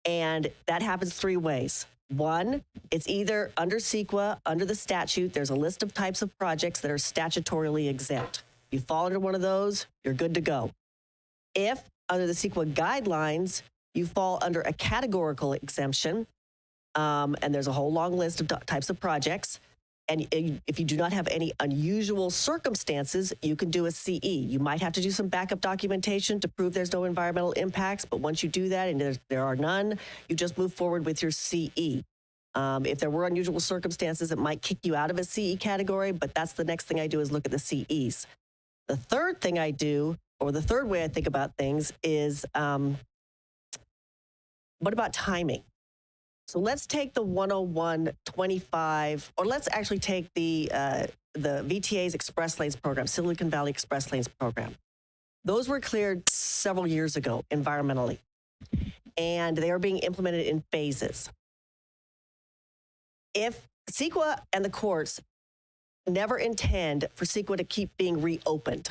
And that happens 3 ways. One, it's either under CEQA, under the statute, there's a list of types of projects that are statutorily exempt. You fall under one of those, you're good to go. If under the CEQA guidelines, you fall under a categorical exemption, and there's a whole long list of types of projects, and if you do not have any unusual circumstances, you can do a CE. You might have to do some backup documentation to prove there's no environmental impacts, but once you do that and there are none, you just move forward with your CE. If there were unusual circumstances, it might kick you out of a CE category, but that's the next thing I do is look at the CEs. The third thing I do, or the third way I think about things is, what about timing? So let's take the 101-25, or let's actually take the VTA's Express Lanes program, Silicon Valley Express Lanes program. Those were cleared several years ago environmentally, and they are being implemented in phases. If CEQA and the courts never intend for CEQA to keep being reopened.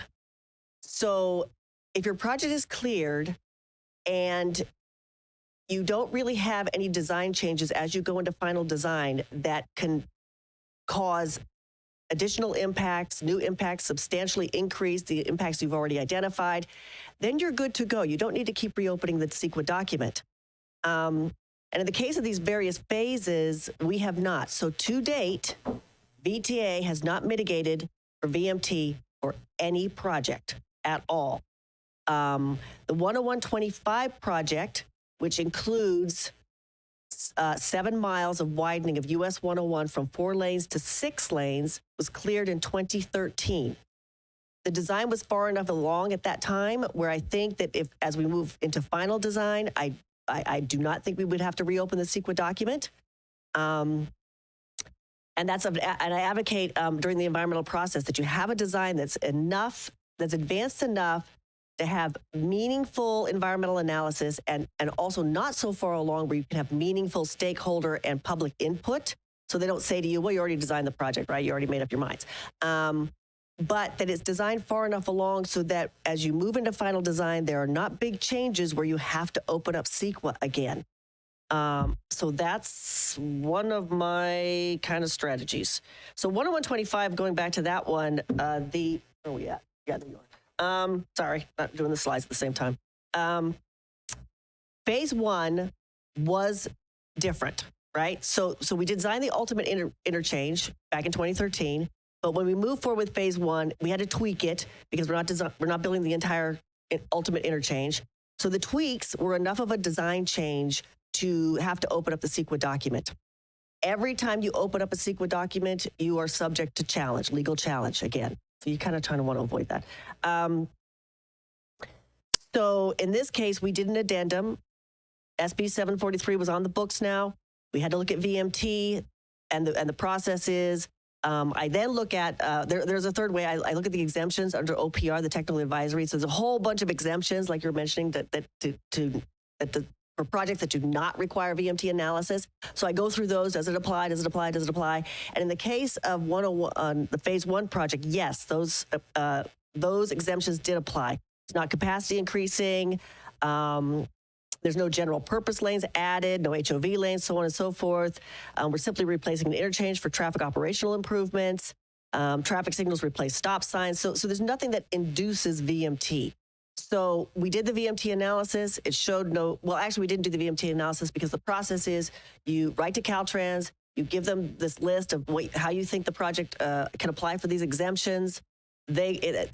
So if your project is cleared and you don't really have any design changes as you go into final design that can cause additional impacts, new impacts, substantially increase the impacts you've already identified, then you're good to go. You don't need to keep reopening the CEQA document. And in the case of these various phases, we have not. So to date, VTA has not mitigated for VMT for any project at all. The 101-25 project, which includes 7 miles of widening of US 101 from 4 lanes to 6 lanes, was cleared in 2013. The design was far enough along at that time where I think that if, as we move into final design, I do not think we would have to reopen the CEQA document. And I advocate during the environmental process that you have a design that's advanced enough to have meaningful environmental analysis and also not so far along where you can have meaningful stakeholder and public input. So they don't say to you, well, you already designed the project, right? You already made up your minds. But that it's designed far enough along so that as you move into final design, there are not big changes where you have to open up CEQA again. So that's one of my kind of strategies. So 101-25, going back to that one, where are we at? Yeah, there you are. Sorry, not doing the slides at the same time. Phase 1 was different, right? So we designed the ultimate interchange back in 2013, but when we moved forward with phase 1, we had to tweak it because we're not building the entire ultimate interchange. So the tweaks were enough of a design change to have to open up the CEQA document. Every time you open up a CEQA document, you are subject to challenge, legal challenge again. So you kind of want to avoid that. So in this case, we did an addendum. SB 743 was on the books now. We had to look at VMT, and the process is, I then look at, there's a third way. I look at the exemptions under OPR, the technical advisory. So there's a whole bunch of exemptions, like you're mentioning, for projects that do not require VMT analysis. So I go through those. Does it apply? Does it apply? Does it apply? And in the case of 101, the phase 1 project, yes, those exemptions did apply. It's not capacity increasing. There's no general purpose lanes added, no HOV lanes, so on and so forth. We're simply replacing an interchange for traffic operational improvements. Traffic signals replace stop signs. So there's nothing that induces VMT. So we did the VMT analysis. It showed we didn't do the VMT analysis because the process is you write to Caltrans, you give them this list of how you think the project can apply for these exemptions. They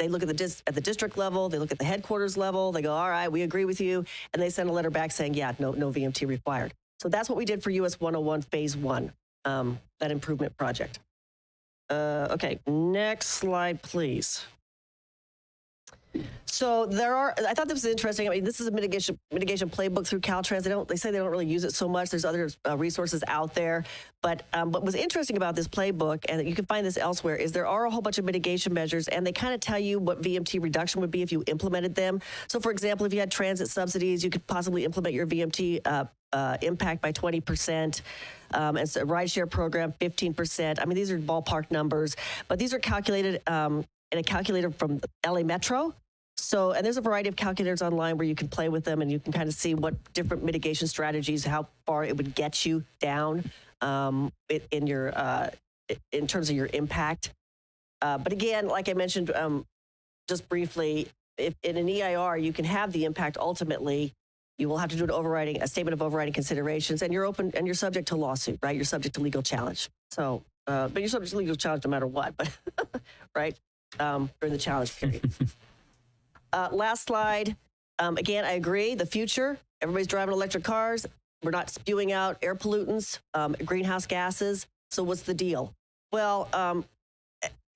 look at the district level, they look at the headquarters level, they go, all right, we agree with you, and they send a letter back saying, yeah, no VMT required. So that's what we did for US 101 phase 1, that improvement project. Okay, next slide, please. So I thought this was interesting. I mean, this is a mitigation playbook through Caltrans. They say they don't really use it so much. There's other resources out there. But what was interesting about this playbook, and you can find this elsewhere, is there are a whole bunch of mitigation measures, and they kind of tell you what VMT reduction would be if you implemented them. So for example, if you had transit subsidies, you could possibly implement your VMT impact by 20%. And so a rideshare program, 15%. I mean, these are ballpark numbers, but these are calculated in a calculator from LA Metro. So, and there's a variety of calculators online where you can play with them and you can kind of see what different mitigation strategies, how far it would get you down in terms of your impact. But again, like I mentioned, just briefly, if in an EIR, you can have the impact ultimately. You will have to do a statement of overriding considerations, and you're subject to lawsuit, right? You're subject to legal challenge. So, but you're subject to legal challenge no matter what, but right? During the challenge period. Last slide. Again, I agree. The future, everybody's driving electric cars. We're not spewing out air pollutants, greenhouse gases. So what's the deal? Well,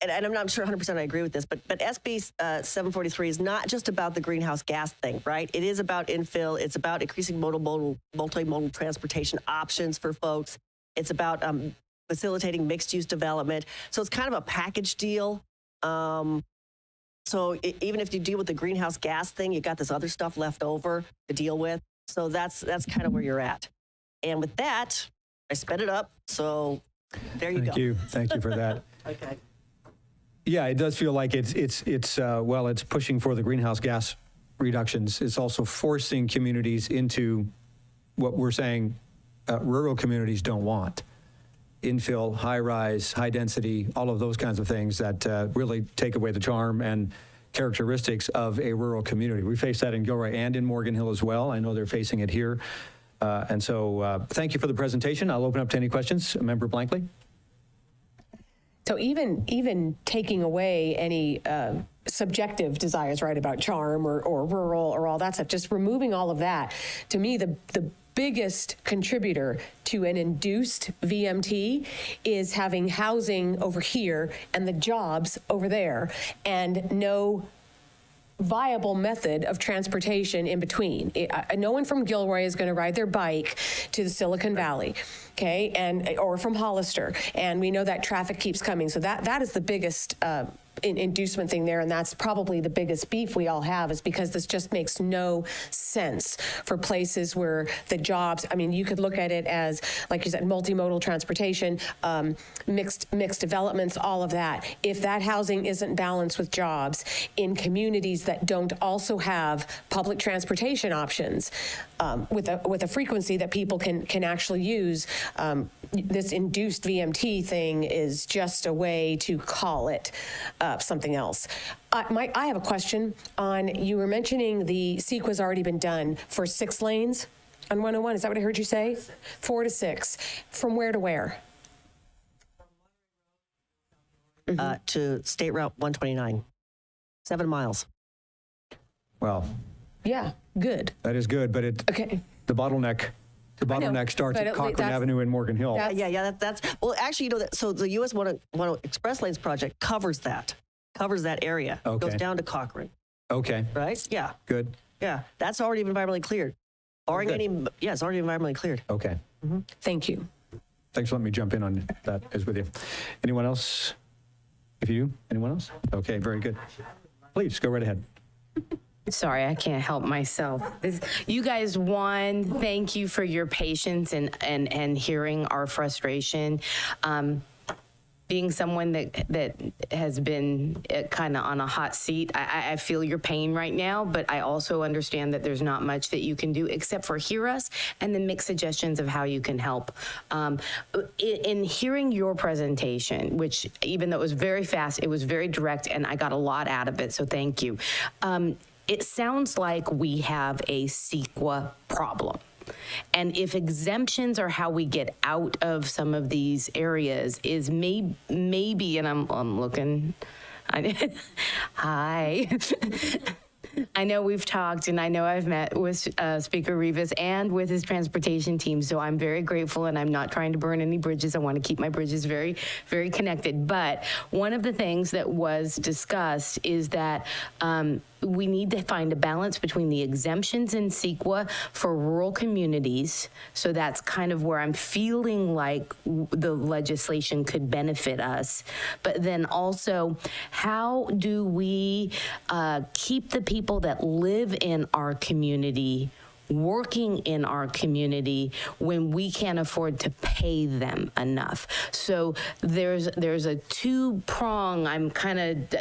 and I'm not sure 100% I agree with this, but SB 743 is not just about the greenhouse gas thing, right? It is about infill. It's about increasing multimodal transportation options for folks. It's about facilitating mixed-use development. So it's kind of a package deal. So even if you deal with the greenhouse gas thing, you got this other stuff left over to deal with. So that's kind of where you're at. And with that, I sped it up. So there you go. Thank you for that. Okay. Yeah, it does feel like it's pushing for the greenhouse gas reductions. It's also forcing communities into what we're saying rural communities don't want. Infill, high rise, high density, all of those kinds of things that really take away the charm and characteristics of a rural community. We face that in Gilroy and in Morgan Hill as well. I know they're facing it here. And so thank you for the presentation. I'll open up to any questions. Member Blankley. So even taking away any subjective desires, right, about charm or rural or all that stuff, just removing all of that, to me, the biggest contributor to an induced VMT is having housing over here and the jobs over there and no viable method of transportation in between. No one from Gilroy is going to ride their bike to the Silicon Valley, okay, or from Hollister, and we know that traffic keeps coming. So that is the biggest inducement thing there, and that's probably the biggest beef we all have, is because this just makes no sense for places where the jobs, I mean, you could look at it as, like you said, multimodal transportation, mixed developments, all of that. If that housing isn't balanced with jobs in communities that don't also have public transportation options with a frequency that people can actually use, this induced VMT thing is just a way to call it something else. I have a question on, you were mentioning the CEQA's already been done for 6 lanes on 101. Is that what I heard you say? 4 to 6. From where to where? To State Route 129, 7 miles. Well, Yeah, good. that is good, but the bottleneck starts but at at Cochrane that's- Avenue in Morgan Hill. That's well, actually, so the US 101 Express Lanes project covers that area. Okay. Goes down to Cochrane, Okay, right? Yeah, good. yeah. That's already environmentally cleared. Barring good. any, yeah, it's already environmentally cleared. Okay. Thank you. Thanks for letting me jump in on that as with you. Anyone else? If you do, anyone else? Okay, very good. Please go right ahead. Sorry, I can't help myself. You guys won. Thank you for your patience and hearing our frustration. Being someone that has been kind of on a hot seat, I feel your pain right now, but I also understand that there's not much that you can do except for hear us and then make suggestions of how you can help. In hearing your presentation, which even though it was very fast, it was very direct, and I got a lot out of it, so thank you. It sounds like we have a CEQA problem. And if exemptions are how we get out of some of these areas, is maybe, and I'm looking, hi. I know we've talked, and I know I've met with Speaker Rivas and with his transportation team, so I'm very grateful, and I'm not trying to burn any bridges. I want to keep my bridges very, very connected. But one of the things that was discussed is that we need to find a balance between the exemptions in CEQA for rural communities. So that's kind of where I'm feeling like the legislation could benefit us. But then also, how do we keep the people that live in our community working in our community when we can't afford to pay them enough. So there's a two-prong,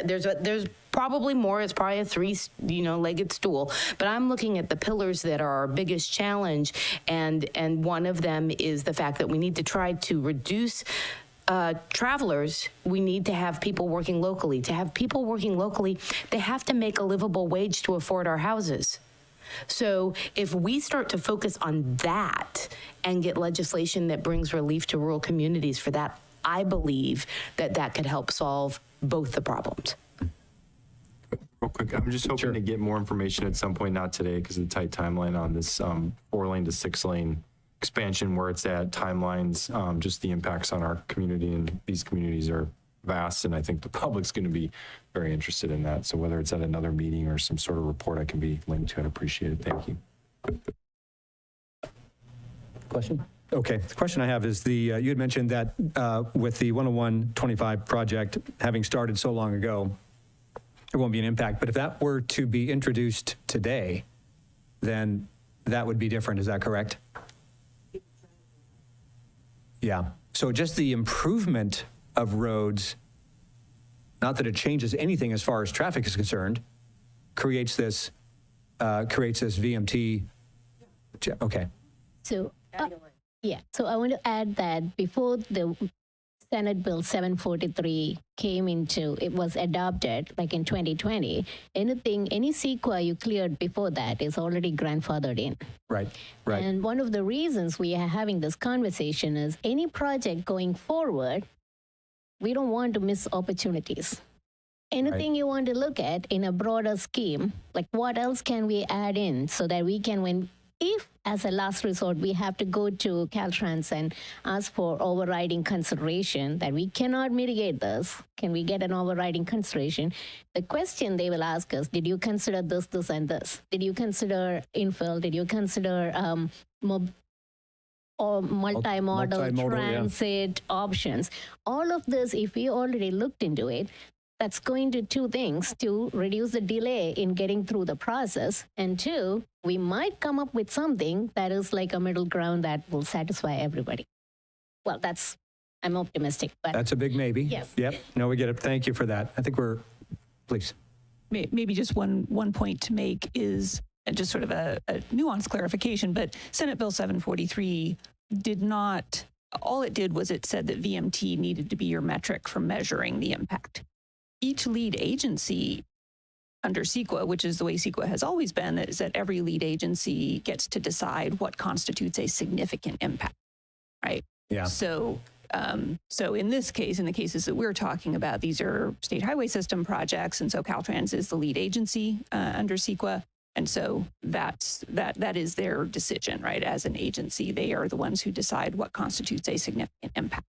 there's probably more. It's probably a three-legged stool. But I'm looking at the pillars that are our biggest challenge, and one of them is the fact that we need to try to reduce travelers. We need to have people working locally. To have people working locally, they have to make a livable wage to afford our houses. So if we start to focus on that and get legislation that brings relief to rural communities for that, I believe that could help solve both the problems. Real quick, I'm just hoping to get more information at some point, not today because of the tight timeline on this 4-lane to 6-lane expansion, where it's at, timelines, just the impacts on our community, and these communities are vast, and I think the public's going to be very interested in that. So whether it's at another meeting or some sort of report I can be linked to, I'd appreciate it. Thank you. Question? Okay, the question I have is you had mentioned that with the 101-25 project having started so long ago, there won't be an impact. But if that were to be introduced today, then that would be different. Is that correct? Yeah. So just the improvement of roads, not that it changes anything as far as traffic is concerned, creates this VMT. Okay. So, so I want to add that before the Senate Bill 743 was adopted, like in 2020, any CEQA you cleared before that is already grandfathered in. Right. And one of the reasons we are having this conversation is any project going forward, we don't want to miss opportunities. Anything you want to look at in a broader scheme, like what else can we add in so that we can, if as a last resort we have to go to Caltrans and ask for overriding consideration that we cannot mitigate this, can we get an overriding consideration? The question they will ask us, did you consider this, this, and this? Did you consider infill? Did you consider multimodal transit options? All of this, if we already looked into it, that's going to two things: to reduce the delay in getting through the process, and two, we might come up with something that is like a middle ground that will satisfy everybody. Well, I'm optimistic, but That's a big maybe. Yes. Yep. No, we get it. Thank you for that. I think please. Maybe just one point to make is just sort of a nuanced clarification, but Senate Bill 743 did not, all it did was it said that VMT needed to be your metric for measuring the impact. Each lead agency under CEQA, which is the way CEQA has always been, is that every lead agency gets to decide what constitutes a significant impact, right? Yeah. So in this case, in the cases that we're talking about, these are state highway system projects, and so Caltrans is the lead agency under CEQA, and so that is their decision, right? As an agency, they are the ones who decide what constitutes a significant impact.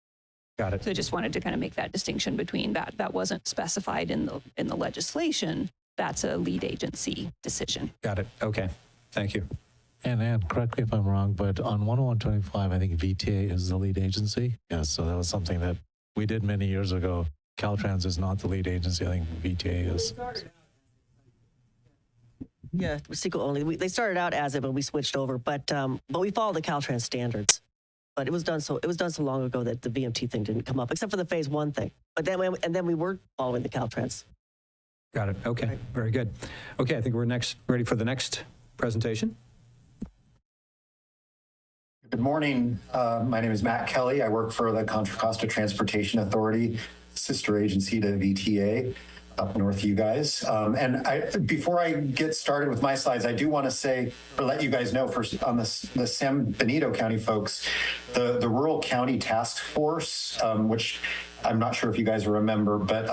Got it. So I just wanted to kind of make that distinction between that wasn't specified in the legislation. That's a lead agency decision. Got it. Okay. Thank you. And Ann, correct me if I'm wrong, but on 101-25, I think VTA is the lead agency. Yes, so that was something that we did many years ago. Caltrans is not the lead agency. I think VTA is. Yeah, CEQA only. They started out as it, but we switched over. But we follow the Caltrans standards. But it was done so long ago that the VMT thing didn't come up, except for the phase 1 thing. But then we were following the Caltrans. Got it. Okay. Right. Very good. Okay, I think we're ready for the next presentation. Good morning. My name is Matt Kelly. I work for the Contra Costa Transportation Authority, sister agency to VTA up north, you guys. And before I get started with my slides, I do want to say, or let you guys know, first on the San Benito County folks, the Rural County Task Force, which I'm not sure if you guys remember, but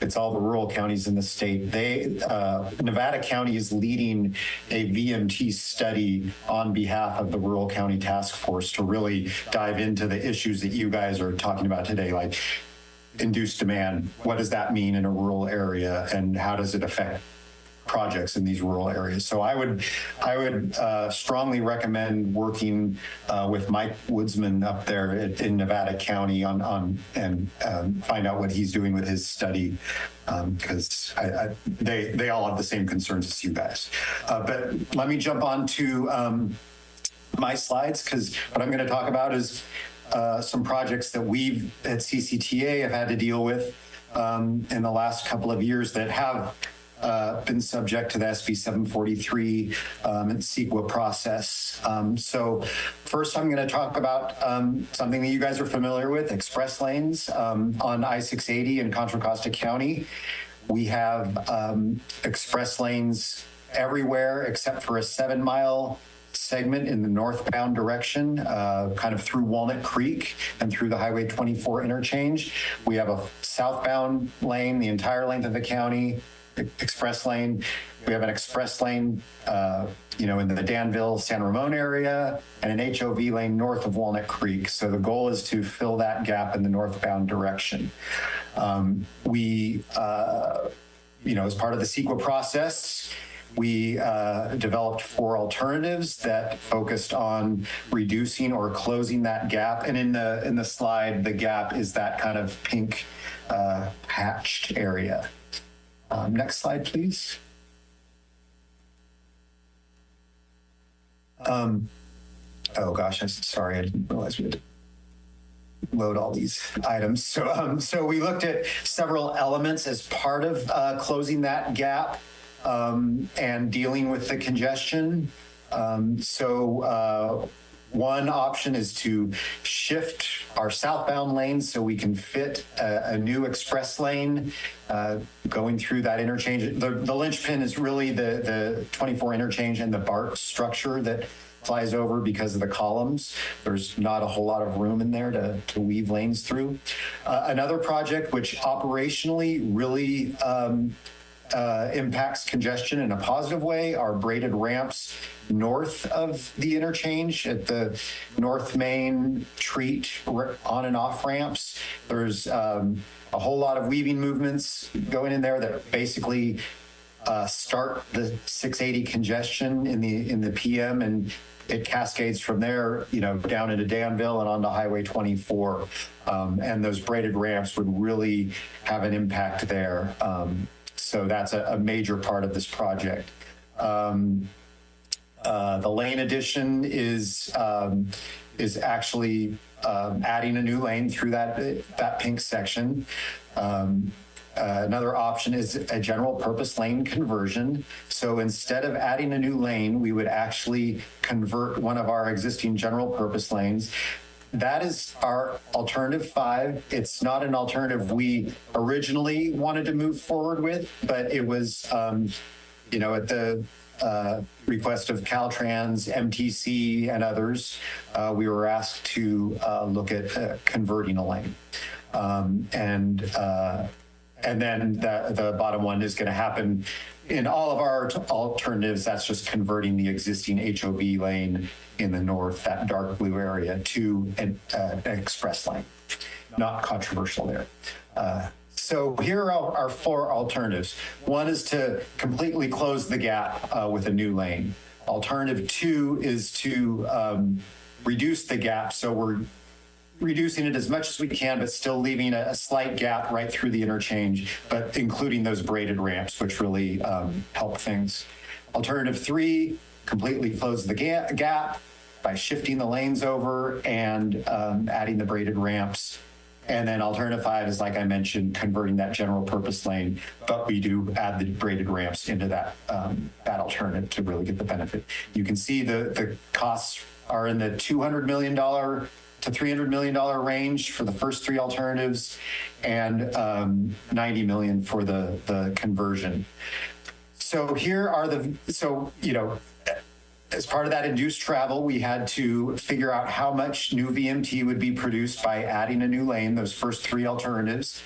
it's all the rural counties in the state. Nevada County is leading a VMT study on behalf of the Rural County Task Force to really dive into the issues that you guys are talking about today, like induced demand. What does that mean in a rural area, and how does it affect projects in these rural areas. So I would strongly recommend working with Mike Woodsman up there in Nevada County on find out what he's doing with his study, because they all have the same concerns as you guys. But let me jump on to my slides, because what I'm going to talk about is some projects that we've at CCTA have had to deal with in the last couple of years that have been subject to the SB 743 and CEQA process. So first, I'm going to talk about something that you guys are familiar with, express lanes on I-680 in Contra Costa County. We have express lanes everywhere except for a 7-mile segment in the northbound direction, kind of through Walnut Creek and through the Highway 24 interchange. We have a southbound lane, the entire length of the county, express lane. We have an express lane, in the Danville, San Ramon area, and an HOV lane north of Walnut Creek. So the goal is to fill that gap in the northbound direction. As part of the CEQA process, we developed 4 alternatives that focused on reducing or closing that gap. And in the slide, the gap is that kind of pink hatched area. Next slide, please. Oh gosh, sorry, I didn't realize we had to load all these items. So we looked at several elements as part of closing that gap and dealing with the congestion. One option is to shift our southbound lanes so we can fit a new express lane going through that interchange. The linchpin is really the 24 interchange and the BART structure that flies over because of the columns. There's not a whole lot of room in there to weave lanes through. Another project which operationally really impacts congestion in a positive way are braided ramps north of the interchange at the North Main Treat on and off ramps. There's a whole lot of weaving movements going in there that basically start the 680 congestion in the PM, and it cascades from there, down into Danville and onto Highway 24. And those braided ramps would really have an impact there. So that's a major part of this project. The lane addition is actually adding a new lane through that pink section. Another option is a general purpose lane conversion. So instead of adding a new lane, we would actually convert one of our existing general purpose lanes. That is our alternative 5. It's not an alternative we originally wanted to move forward with, but it was, at the request of Caltrans, MTC, and others, we were asked to look at converting a lane. And then the bottom one is going to happen in all of our alternatives. That's just converting the existing HOV lane in the north, that dark blue area, to an express lane. Not controversial there. So here are our 4 alternatives. One is to completely close the gap with a new lane. Alternative 2 is to reduce the gap. So we're reducing it as much as we can, but still leaving a slight gap right through the interchange, but including those braided ramps, which really help things. Alternative 3, completely close the gap by shifting the lanes over and adding the braided ramps. And then alternative 5 is, like I mentioned, converting that general purpose lane, but we do add the braided ramps into that alternative to really get the benefit. You can see the costs are in the $200 million to $300 million range for the first 3 alternatives, and $90 million for the conversion. So here are as part of that induced travel, we had to figure out how much new VMT would be produced by adding a new lane, those first 3 alternatives.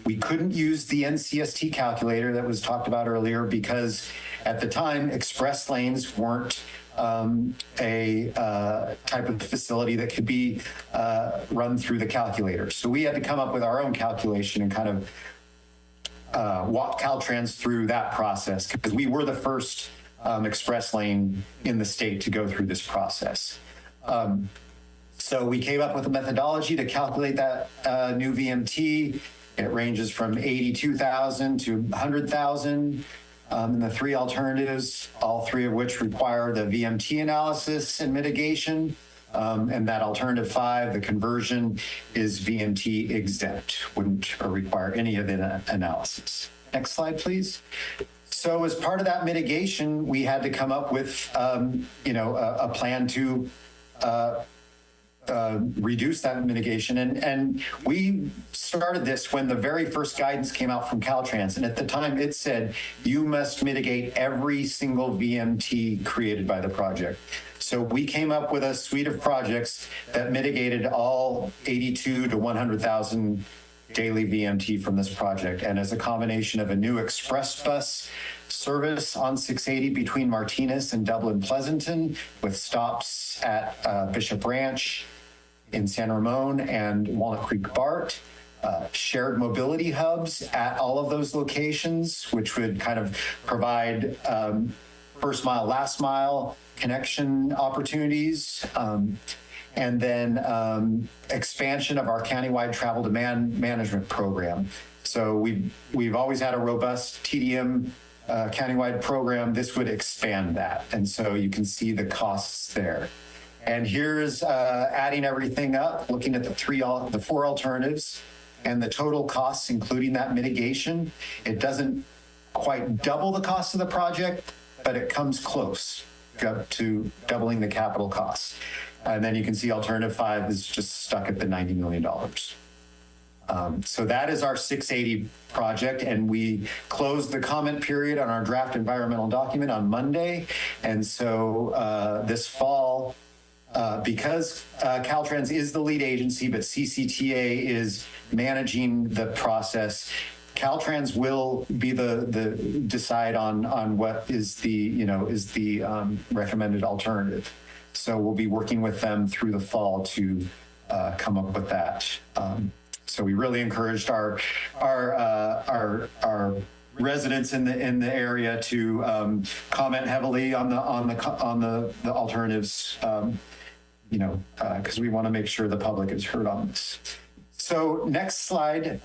We couldn't use the NCST calculator that was talked about earlier because at the time, express lanes weren't a type of facility that could be run through the calculator. So we had to come up with our own calculation and kind of walked Caltrans through that process because we were the first express lane in the state to go through this process. So we came up with a methodology to calculate that new VMT. It ranges from 82,000 to 100,000. And the three alternatives, all three of which require the VMT analysis and mitigation. And that alternative 5, the conversion, is VMT exempt, wouldn't require any of the analysis. Next slide, please. So as part of that mitigation, we had to come up with, a plan to reduce that mitigation. And we started this when the very first guidance came out from Caltrans. And at the time it said, you must mitigate every single VMT created by the project. So we came up with a suite of projects that mitigated all 82 to 100,000 daily VMT from this project. And as a combination of a new express bus service on 680 between Martinez and Dublin Pleasanton, with stops at Bishop Ranch in San Ramon and Walnut Creek BART, shared mobility hubs at all of those locations, which would kind of provide first mile, last mile connection opportunities. And then expansion of our countywide travel demand management program. So we've always had a robust TDM countywide program. This would expand that. And so you can see the costs there. And here's adding everything up, looking at the 4 alternatives and the total costs, including that mitigation. It doesn't quite double the cost of the project, but it comes close to doubling the capital costs. And then you can see alternative 5 is just stuck at the $90 million. So that is our 680 project, and we closed the comment period on our draft environmental document on Monday. And so this fall, because Caltrans is the lead agency, but CCTA is managing the process, Caltrans will be the decide on what is the recommended alternative. So we'll be working with them through the fall to come up with that. So we really encouraged our residents in the area to comment heavily on the alternatives, because we want to make sure the public is heard on this. So next slide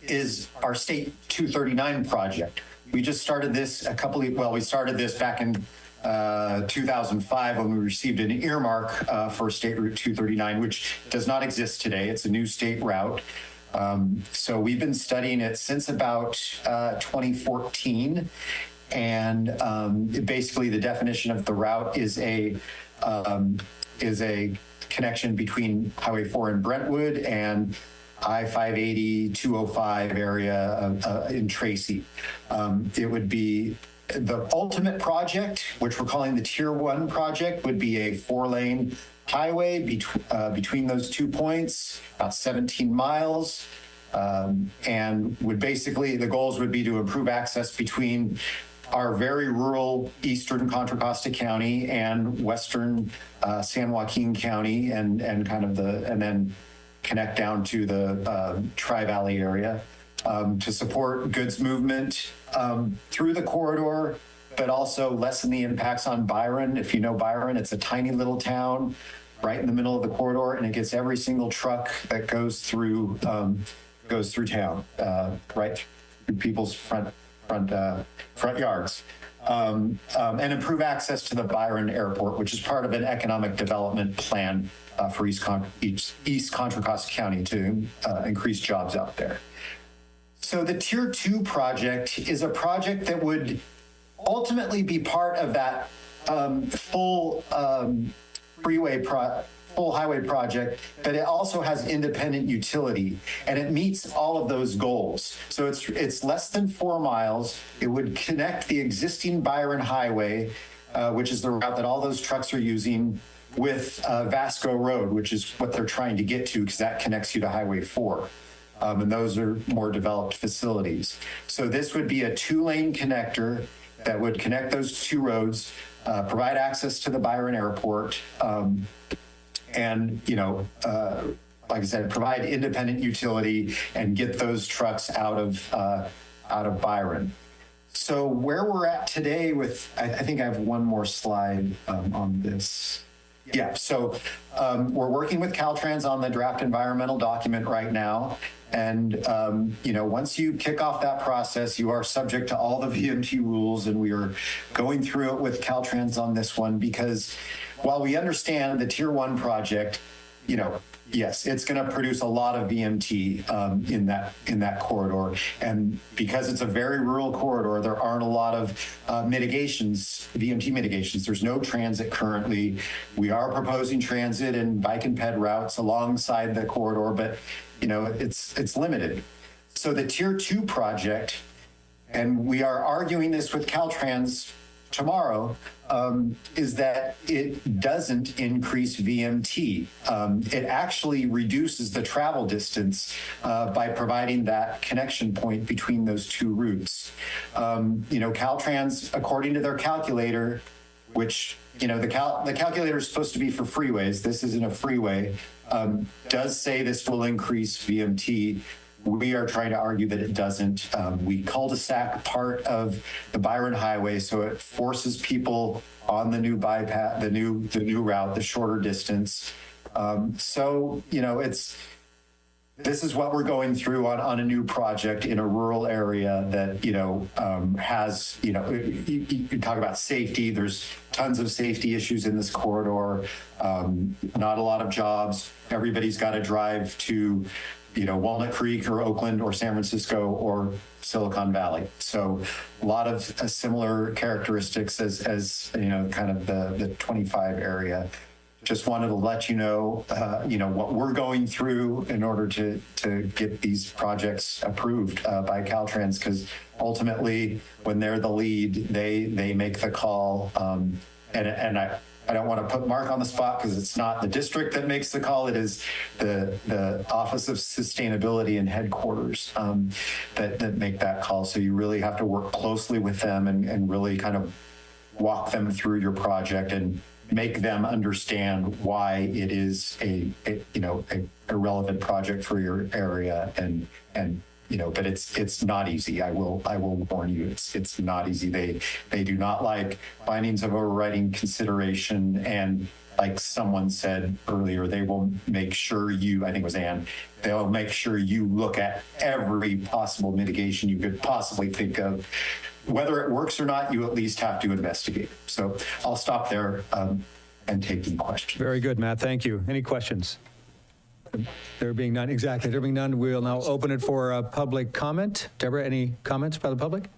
is our State 239 project. We just started this we started this back in 2005 when we received an earmark for State Route 239, which does not exist today. It's a new state route. So we've been studying it since about 2014. And basically the definition of the route is a connection between Highway 4 in Brentwood and I-580, 205 area in Tracy. It would be the ultimate project, which we're calling the Tier 1 project, would be a 4-lane highway between those 2 points, about 17 miles. And would basically, the goals would be to improve access between our very rural eastern Contra Costa County and western San Joaquin County, and then connect down to the Tri-Valley area to support goods movement through the corridor, but also lessen the impacts on Byron. If you know Byron, it's a tiny little town right in the middle of the corridor, and it gets every single truck that goes through town, right through people's front yards. And improve access to the Byron Airport, which is part of an economic development plan for East Contra Costa County to increase jobs out there. So the Tier 2 project is a project that would ultimately be part of that full highway project, but it also has independent utility, and it meets all of those goals. So it's less than 4 miles. It would connect the existing Byron Highway, which is the route that all those trucks are using, with Vasco Road, which is what they're trying to get to, because that connects you to Highway 4. And those are more developed facilities. So this would be a 2-lane connector that would connect those 2 roads, provide access to the Byron Airport, and like I said, provide independent utility and get those trucks out of Byron. So where we're at today with, I think I have one more slide on this. Yeah, so we're working with Caltrans on the draft environmental document right now. And, once you kick off that process, you are subject to all the VMT rules. And we are going through it with Caltrans on this one, because while we understand the Tier 1 project, yes, it's going to produce a lot of VMT in that corridor. And because it's a very rural corridor, there aren't a lot of VMT mitigations. There's no transit currently. We are proposing transit and bike and ped routes alongside the corridor, but it's limited. So the Tier 2 project, and we are arguing this with Caltrans tomorrow, is that it doesn't increase VMT. It actually reduces the travel distance by providing that connection point between those two routes. Caltrans, according to their calculator, which, the calculator is supposed to be for freeways, this isn't a freeway, does say this will increase VMT. We are trying to argue that it doesn't. We cul-de-sac part of the Byron Highway, so it forces people on the new bypass, the new route, the shorter distance. This is what we're going through on a new project in a rural area that has you talk about safety. There's tons of safety issues in this corridor. Not a lot of jobs. Everybody's got to drive to Walnut Creek or Oakland or San Francisco or Silicon Valley. So a lot of similar characteristics as kind of the 25 area. Just wanted to let you know, what we're going through in order to get these projects approved by Caltrans, because ultimately, when they're the lead, they make the call. And I don't want to put Mark on the spot, because it's not the district that makes the call. It is the Office of Sustainability and headquarters that make that call. So you really have to work closely with them and really kind of walk them through your project and make them understand why it is a relevant project for your area. But it's not easy. I will warn you, it's not easy. They do not like findings of overriding consideration, and like someone said earlier, they will make sure I think it was Ann, they'll make sure you look at every possible mitigation you could possibly think of. Whether it works or not, you at least have to investigate. So I'll stop there and take any questions. Very good, Matt. Thank you. Any questions? There being none, exactly. There being none, we'll now open it for public comment. Deborah, any comments by the public?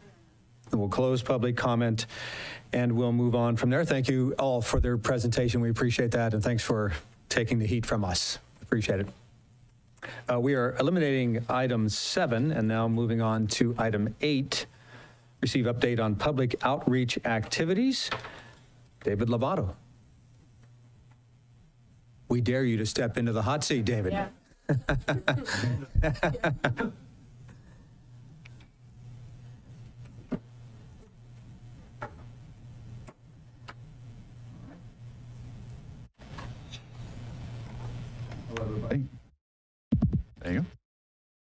And we'll close public comment and we'll move on from there. Thank you all for their presentation. We appreciate that. And thanks for taking the heat from us. Appreciate it. We are eliminating item 7 and now moving on to item 8. Receive update on public outreach activities. David Lovato. We dare you to step into the hot seat, David. Yeah. Hello, everybody. There you go.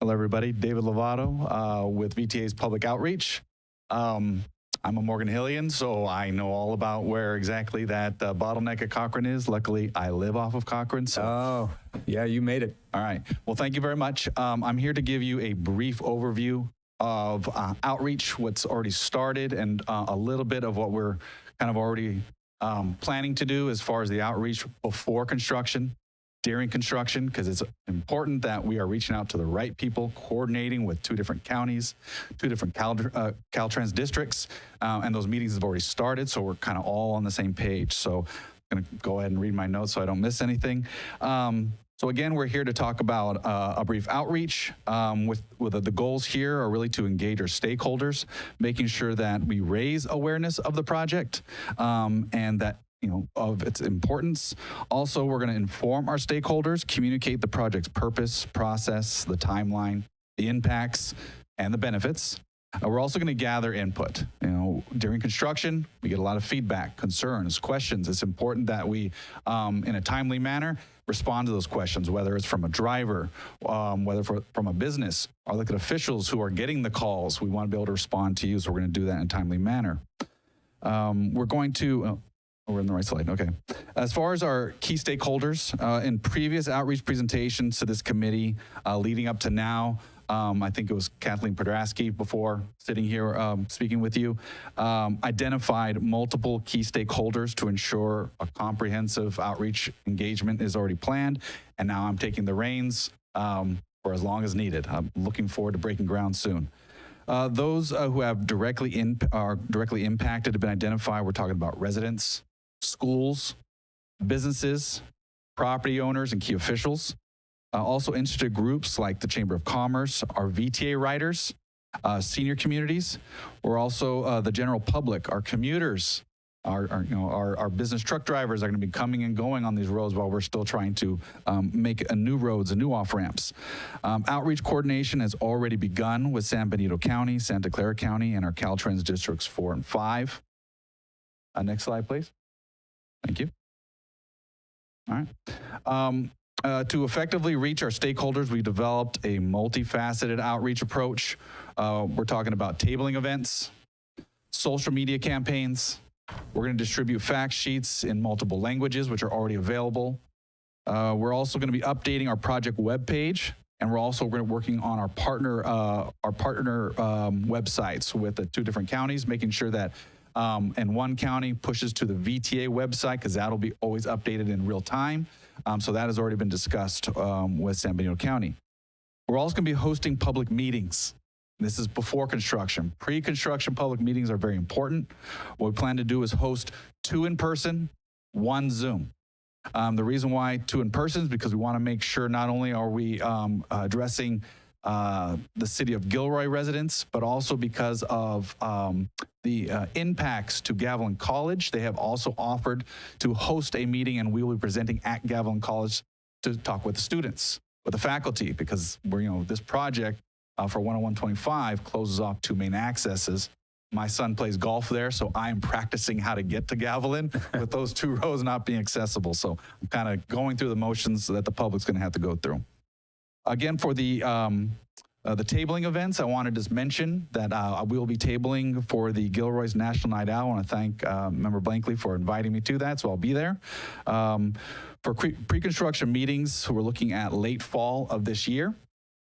Hello, everybody. David Lovato with VTA's Public Outreach. I'm a Morgan Hillian, so I know all about where exactly that bottleneck at Cochrane is. Luckily, I live off of Cochrane. So. Oh, yeah, you made it. All right. Well, thank you very much. I'm here to give you a brief overview of outreach, what's already started, and a little bit of what we're kind of already planning to do as far as the outreach before construction, during construction, because it's important that we are reaching out to the right people, coordinating with 2 different counties, 2 different Caltrans districts, and those meetings have already started, so we're kind of all on the same page. So I'm going to go ahead and read my notes so I don't miss anything. So again, we're here to talk about a brief outreach. With the goals here are really to engage our stakeholders, making sure that we raise awareness of the project and that of its importance. Also, we're going to inform our stakeholders, communicate the project's purpose, process, the timeline, the impacts, and the benefits. We're also going to gather input. During construction, we get a lot of feedback, concerns, questions. It's important that we, in a timely manner, respond to those questions, whether it's from a driver, whether from a business, or elected officials who are getting the calls. We want to be able to respond to you, so we're going to do that in a timely manner. We're going to, we're in the right slide, okay. As far as our key stakeholders, in previous outreach presentations to this committee leading up to now, I think it was Kathleen Podrasky before sitting here speaking with you, identified multiple key stakeholders to ensure a comprehensive outreach engagement is already planned. And now I'm taking the reins for as long as needed. I'm looking forward to breaking ground soon. Those who have are directly impacted have been identified. We're talking about residents, schools, businesses, property owners, and key officials. Also interested groups like the Chamber of Commerce, our VTA riders, senior communities. We're also the general public, our commuters, our business truck drivers are going to be coming and going on these roads while we're still trying to make new roads and new off-ramps. Outreach coordination has already begun with San Benito County, Santa Clara County, and our Caltrans districts 4 and 5. Next slide, please. Thank you. All right. To effectively reach our stakeholders, we developed a multifaceted outreach approach. We're talking about tabling events, social media campaigns. We're going to distribute fact sheets in multiple languages, which are already available. We're also going to be updating our project webpage, and we're also working on our partner websites with the 2 different counties, making sure that in one county pushes to the VTA website, because that'll be always updated in real time. So that has already been discussed with San Benito County. We're also going to be hosting public meetings. This is before construction. Pre-construction public meetings are very important. What we plan to do is host 2 in person, 1 Zoom. The reason why 2 in person is because we want to make sure not only are we addressing the city of Gilroy residents, but also because of the impacts to Gavilan College. They have also offered to host a meeting, and we will be presenting at Gavilan College to talk with the students, with the faculty, because we're, this project for 10125 closes off 2 main accesses. My son plays golf there, so I am practicing how to get to Gavilan with those 2 roads not being accessible. So I'm kind of going through the motions that the public's going to have to go through. Again, for the tabling events, I wanted to just mention that we will be tabling for the Gilroy's National Night Out. I want to thank Member Blankley for inviting me to that, so I'll be there. For pre-construction meetings, we're looking at late fall of this year.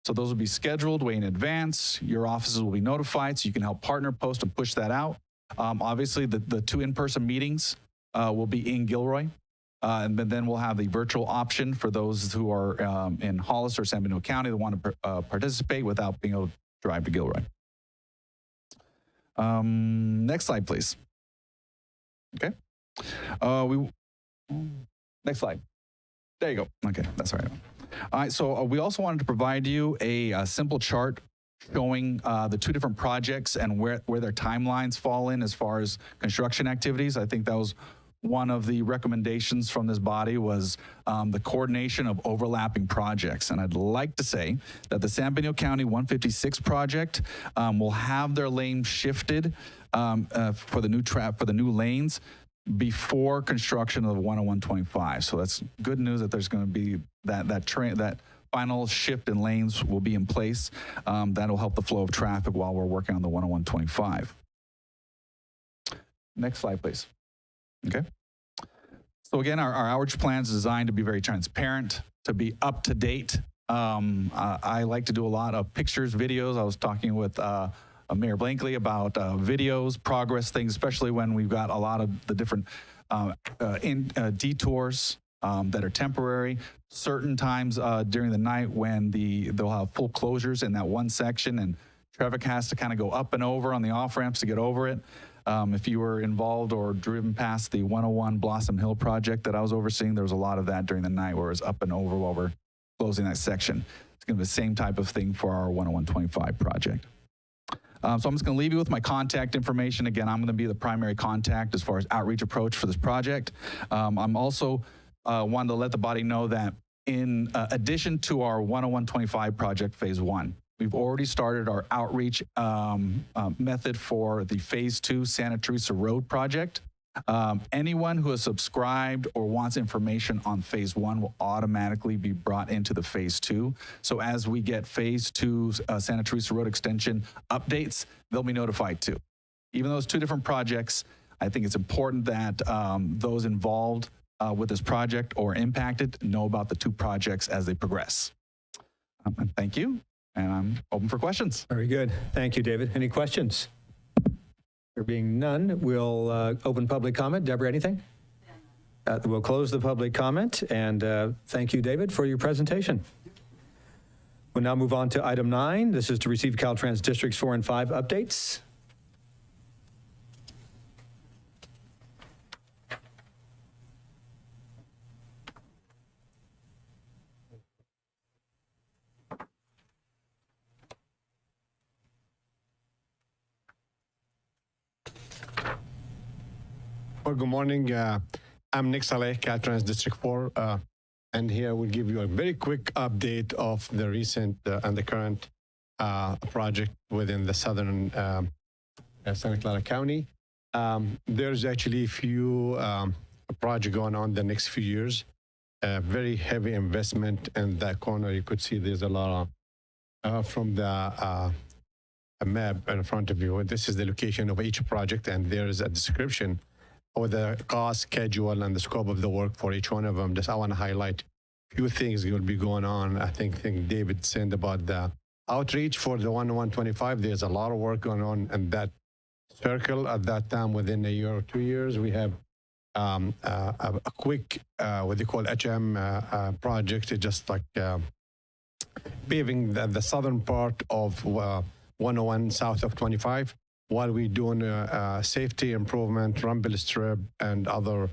So those will be scheduled way in advance. Your offices will be notified, so you can help partner, post, and push that out. Obviously, the 2 in-person meetings will be in Gilroy. And then we'll have the virtual option for those who are in Hollis or San Benito County that want to participate without being able to drive to Gilroy. Next slide, please. Okay. Next slide. There you go. Okay, that's all right. All right, so we also wanted to provide you a simple chart showing the 2 different projects and where their timelines fall in as far as construction activities. I think that was one of the recommendations from this body was the coordination of overlapping projects. And I'd like to say that the San Benito County 156 project will have their lane shifted for the new lanes before construction of the 10125. So that's good news that there's going to be that final shift in lanes will be in place. That'll help the flow of traffic while we're working on the 10125. Next slide, please. Okay. So again, our outreach plan is designed to be very transparent, to be up to date. I like to do a lot of pictures, videos. I was talking with Mayor Blankley about videos, progress things, especially when we've got a lot of the different detours that are temporary. Certain times during the night when they'll have full closures in that one section, and traffic has to kind of go up and over on the off ramps to get over it. If you were involved or driven past the 101 Blossom Hill project that I was overseeing, there was a lot of that during the night where it was up and over while we're closing that section. It's going to be the same type of thing for our 10125 project. So I'm just going to leave you with my contact information. Again, I'm going to be the primary contact as far as outreach approach for this project. I'm also wanted to let the body know that in addition to our 10125 project phase 1, We've already started our outreach method for the Phase 2 Santa Teresa Road project. Anyone who has subscribed or wants information on Phase 1 will automatically be brought into the Phase 2. So as we get Phase 2 Santa Teresa Road extension updates, they'll be notified too. Even though it's two different projects, I think it's important that those involved with this project or impacted know about the two projects as they progress. And thank you, and I'm open for questions. Very good. Thank you, David. Any questions? There being none, we'll open public comment. Deborah, anything? We'll close the public comment, and thank you, David, for your presentation. We'll now move on to item 9. This is to receive Caltrans Districts 4 and 5 updates. Well, good morning. I'm Nick Saleh, Caltrans District 4, and here we'll give you a very quick update of the recent and the current project within the southern Santa Clara County. There's actually a few projects going on the next few years. Very heavy investment in that corner. You could see there's a lot of, from the map in front of you. This is the location of each project, and there's a description or the cost, schedule, and the scope of the work for each one of them. Just I want to highlight a few things that will be going on. I think David said about the outreach for the 1-125. There's a lot of work going on in that circle at that time. Within a year or 2 years, we have a quick, what they call HM project. It's just like paving the southern part of 101 south of 25. While we're doing safety improvement, rumble strip, and other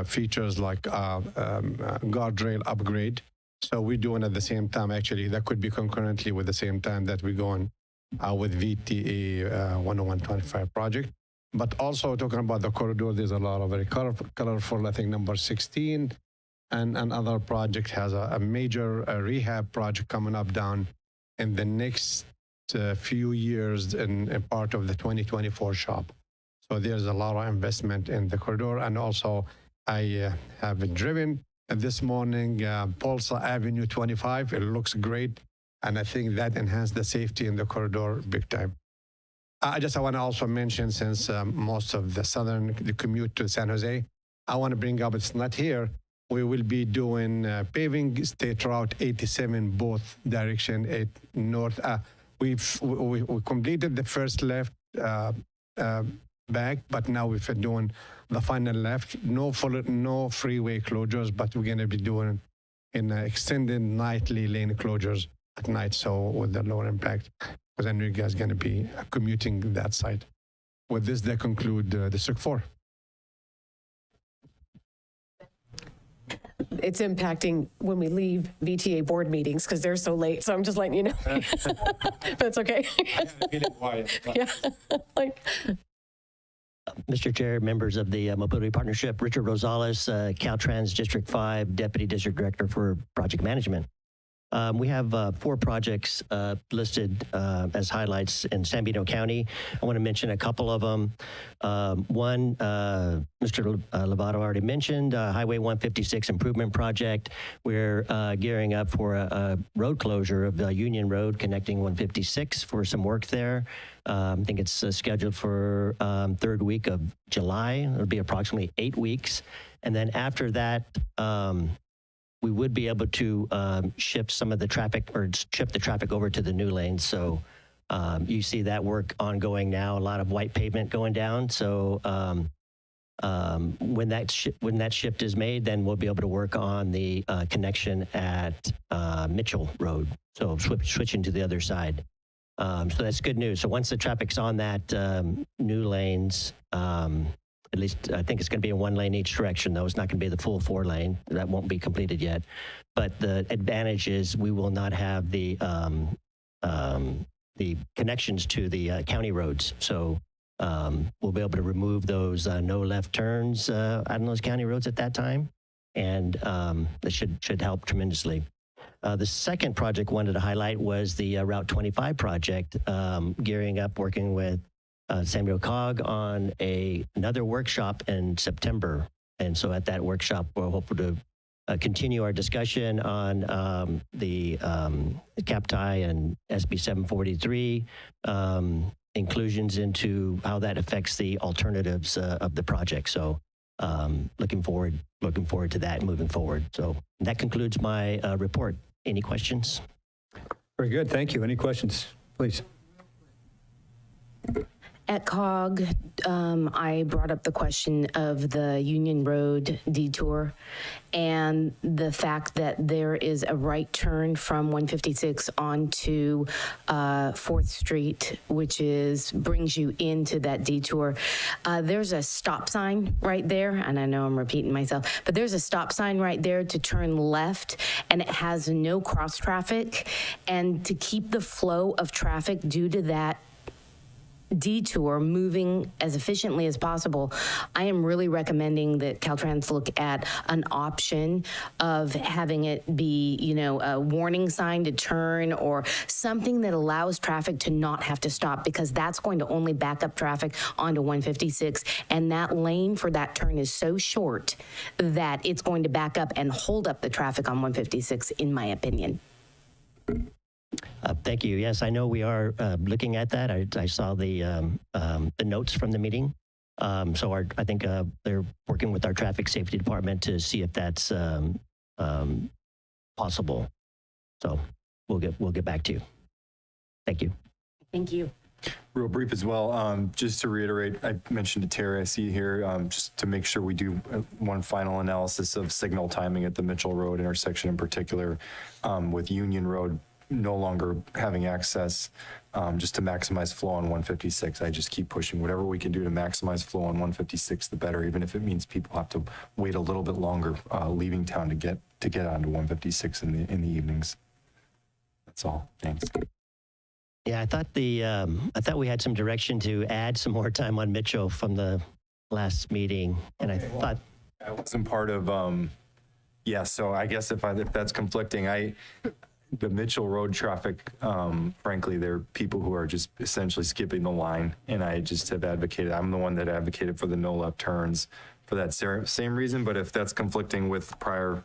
features like guardrail upgrade. So we're doing at the same time, actually, that could be concurrently with the same time that we're going with VTA 10125 project. But also talking about the corridor, there's a lot of very colorful, I think number 16, and another project has a major rehab project coming up down in the next few years in part of the 2024 shop. So there's a lot of investment in the corridor. And also I have driven this morning Tulsa Avenue 25. It looks great. And I think that enhanced the safety in the corridor big time. I want to also mention, since most of the commute to San Jose, I want to bring up, it's not here, we will be doing paving State Route 87 both direction at north. We completed the first left back, but now we're doing the final left. No freeway closures, but we're going to be doing in extended nightly lane closures at night, so with the lower impact, because I know you guys are going to be commuting that side. With this, that conclude District 4. It's impacting when we leave VTA board meetings because they're so late. So I'm just letting you know. But it's okay. Yeah. Mr. Chair, members of the Mobility Partnership, Richard Rosales, Caltrans District 5, Deputy District Director for Project Management. We have 4 projects listed as highlights in San Benito County. I want to mention a couple of them. One, Mr. Lovato already mentioned, Highway 156 Improvement Project. We're gearing up for a road closure of Union Road connecting 156 for some work there. I think it's scheduled for 3rd week of July. It'll be approximately 8 weeks. And then after that, we would be able to shift some of the traffic or shift the traffic over to the new lanes. So you see that work ongoing now, a lot of white pavement going down. So when that shift is made, then we'll be able to work on the connection at Mitchell Road. So switching to the other side. So that's good news. So once the traffic's on that new lanes, at least I think it's going to be in 1 lane each direction, though. It's not going to be the full 4 lane. That won't be completed yet. But the advantage is we will not have the connections to the county roads. So we'll be able to remove those no left turns on those county roads at that time. And that should help tremendously. The second project wanted to highlight was the Route 25 project, gearing up, working with Samuel Cog on another workshop in September. And so at that workshop, we're hoping to continue our discussion on the CAPTI and SB 743 inclusions into how that affects the alternatives of the project. So looking forward to that moving forward. So that concludes my report. Any questions? Very good. Thank you. Any questions, please? At COG, I brought up the question of the Union Road detour and the fact that there is a right turn from 156 onto 4th Street, which brings you into that detour. There's a stop sign right there, and I know I'm repeating myself, but there's a stop sign right there to turn left, and it has no cross traffic. And to keep the flow of traffic due to that detour moving as efficiently as possible, I am really recommending that Caltrans look at an option of having it be, a warning sign to turn or something that allows traffic to not have to stop, because that's going to only back up traffic onto 156. And that lane for that turn is so short that it's going to back up and hold up the traffic on 156, in my opinion. Thank you. Yes, I know we are looking at that. I saw the notes from the meeting. So I think they're working with our traffic safety department to see if that's possible. So we'll get back to you. Thank you. Thank you. Real brief as well, just to reiterate, I mentioned to Terry, I see here, just to make sure we do one final analysis of signal timing at the Mitchell Road intersection in particular, with Union Road no longer having access, just to maximize flow on 156. I just keep pushing whatever we can do to maximize flow on 156, the better, even if it means people have to wait a little bit longer leaving town to get onto 156 in the evenings. That's all. Thanks. Yeah, I thought we had some direction to add some more time on Mitchell from the last meeting, and I thought I wasn't part of. Yeah, so I guess if that's conflicting, the Mitchell Road traffic, frankly, there are people who are just essentially skipping the line, and I just have advocated. I'm the one that advocated for the no left turns for that same reason. But if that's conflicting with prior,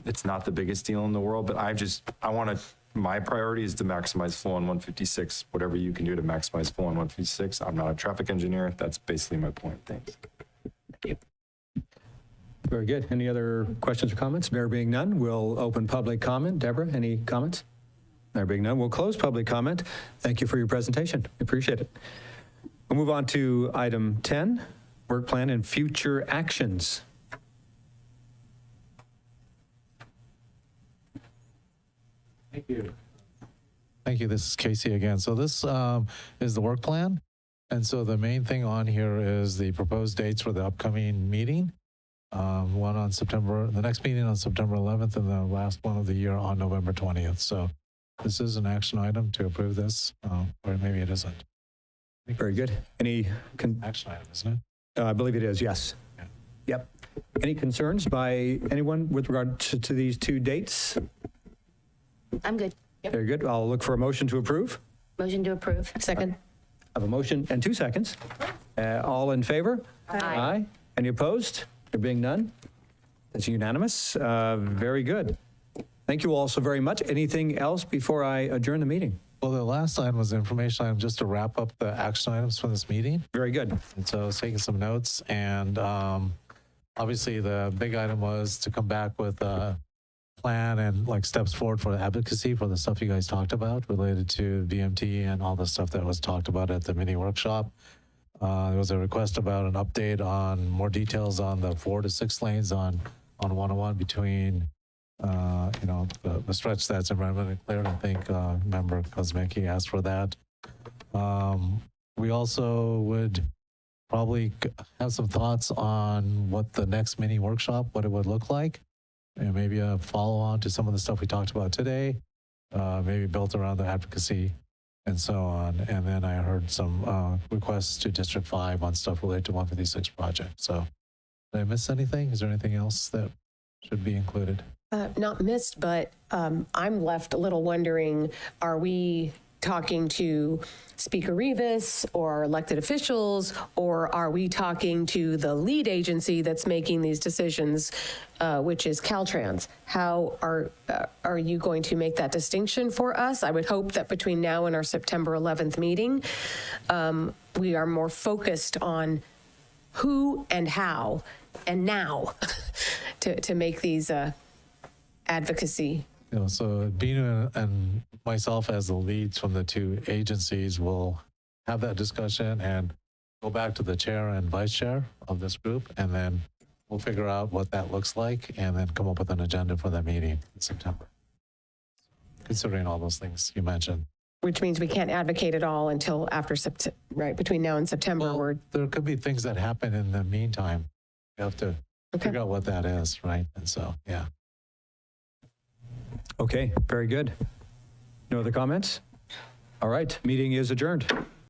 it's not the biggest deal in the world. But my priority is to maximize flow on 156. Whatever you can do to maximize flow on 156. I'm not a traffic engineer. That's basically my point. Thanks. thank you. Very good. Any other questions or comments? There being none, we'll open public comment. Deborah, any comments? There being none, we'll close public comment. Thank you for your presentation. Appreciate it. We'll move on to item 10, work plan and future actions. Thank you. Thank you. This is Casey again. So this is the work plan. And so the main thing on here is the proposed dates for the upcoming meeting. The next meeting on September 11th, and the last one of the year on November 20th. So this is an action item to approve this, or maybe it isn't. Very good. Any action item, isn't it? I believe it is, yes. Yeah. Yep. Any concerns by anyone with regard to these two dates? I'm good. Very good. I'll look for a motion to approve. Motion to approve. Second. I have a motion and 2 seconds. All in favor? Aye. Any opposed? There being none? That's unanimous. Very good. Thank you all so very much. Anything else before I adjourn the meeting? Well, the last item was the information item, just to wrap up the action items from this meeting. Very good. And so I was taking some notes, and obviously the big item was to come back with a plan and like steps forward for the advocacy for the stuff you guys talked about related to VMT and all the stuff that was talked about at the mini workshop. There was a request about an update on more details on the 4 to 6 lanes on 101 between, the stretch that's in Redmond and Clear. I think member Kosmicki asked for that. We also would probably have some thoughts on what the next mini workshop, what it would look like, and maybe a follow on to some of the stuff we talked about today, maybe built around the advocacy and so on. And then I heard some requests to District 5 on stuff related to 156 project. So did I miss anything? Is there anything else that should be included? Not missed, but I'm left a little wondering, are we talking to Speaker Rivas or elected officials, or are we talking to the lead agency that's making these decisions, which is Caltrans? How are you going to make that distinction for us? I would hope that between now and our September 11th meeting, we are more focused on who and how and now to make these advocacy. So Binu and myself as the leads from the two agencies will have that discussion and go back to the chair and vice chair of this group, and then we'll figure out what that looks like and then come up with an agenda for that meeting in September, considering all those things you mentioned. Which means we can't advocate at all until after September, right? Between now and September, Well, there could be things that happen in the meantime. You have to figure out what that is, right? And so, yeah. Okay, very good. No other comments? All right, meeting is adjourned.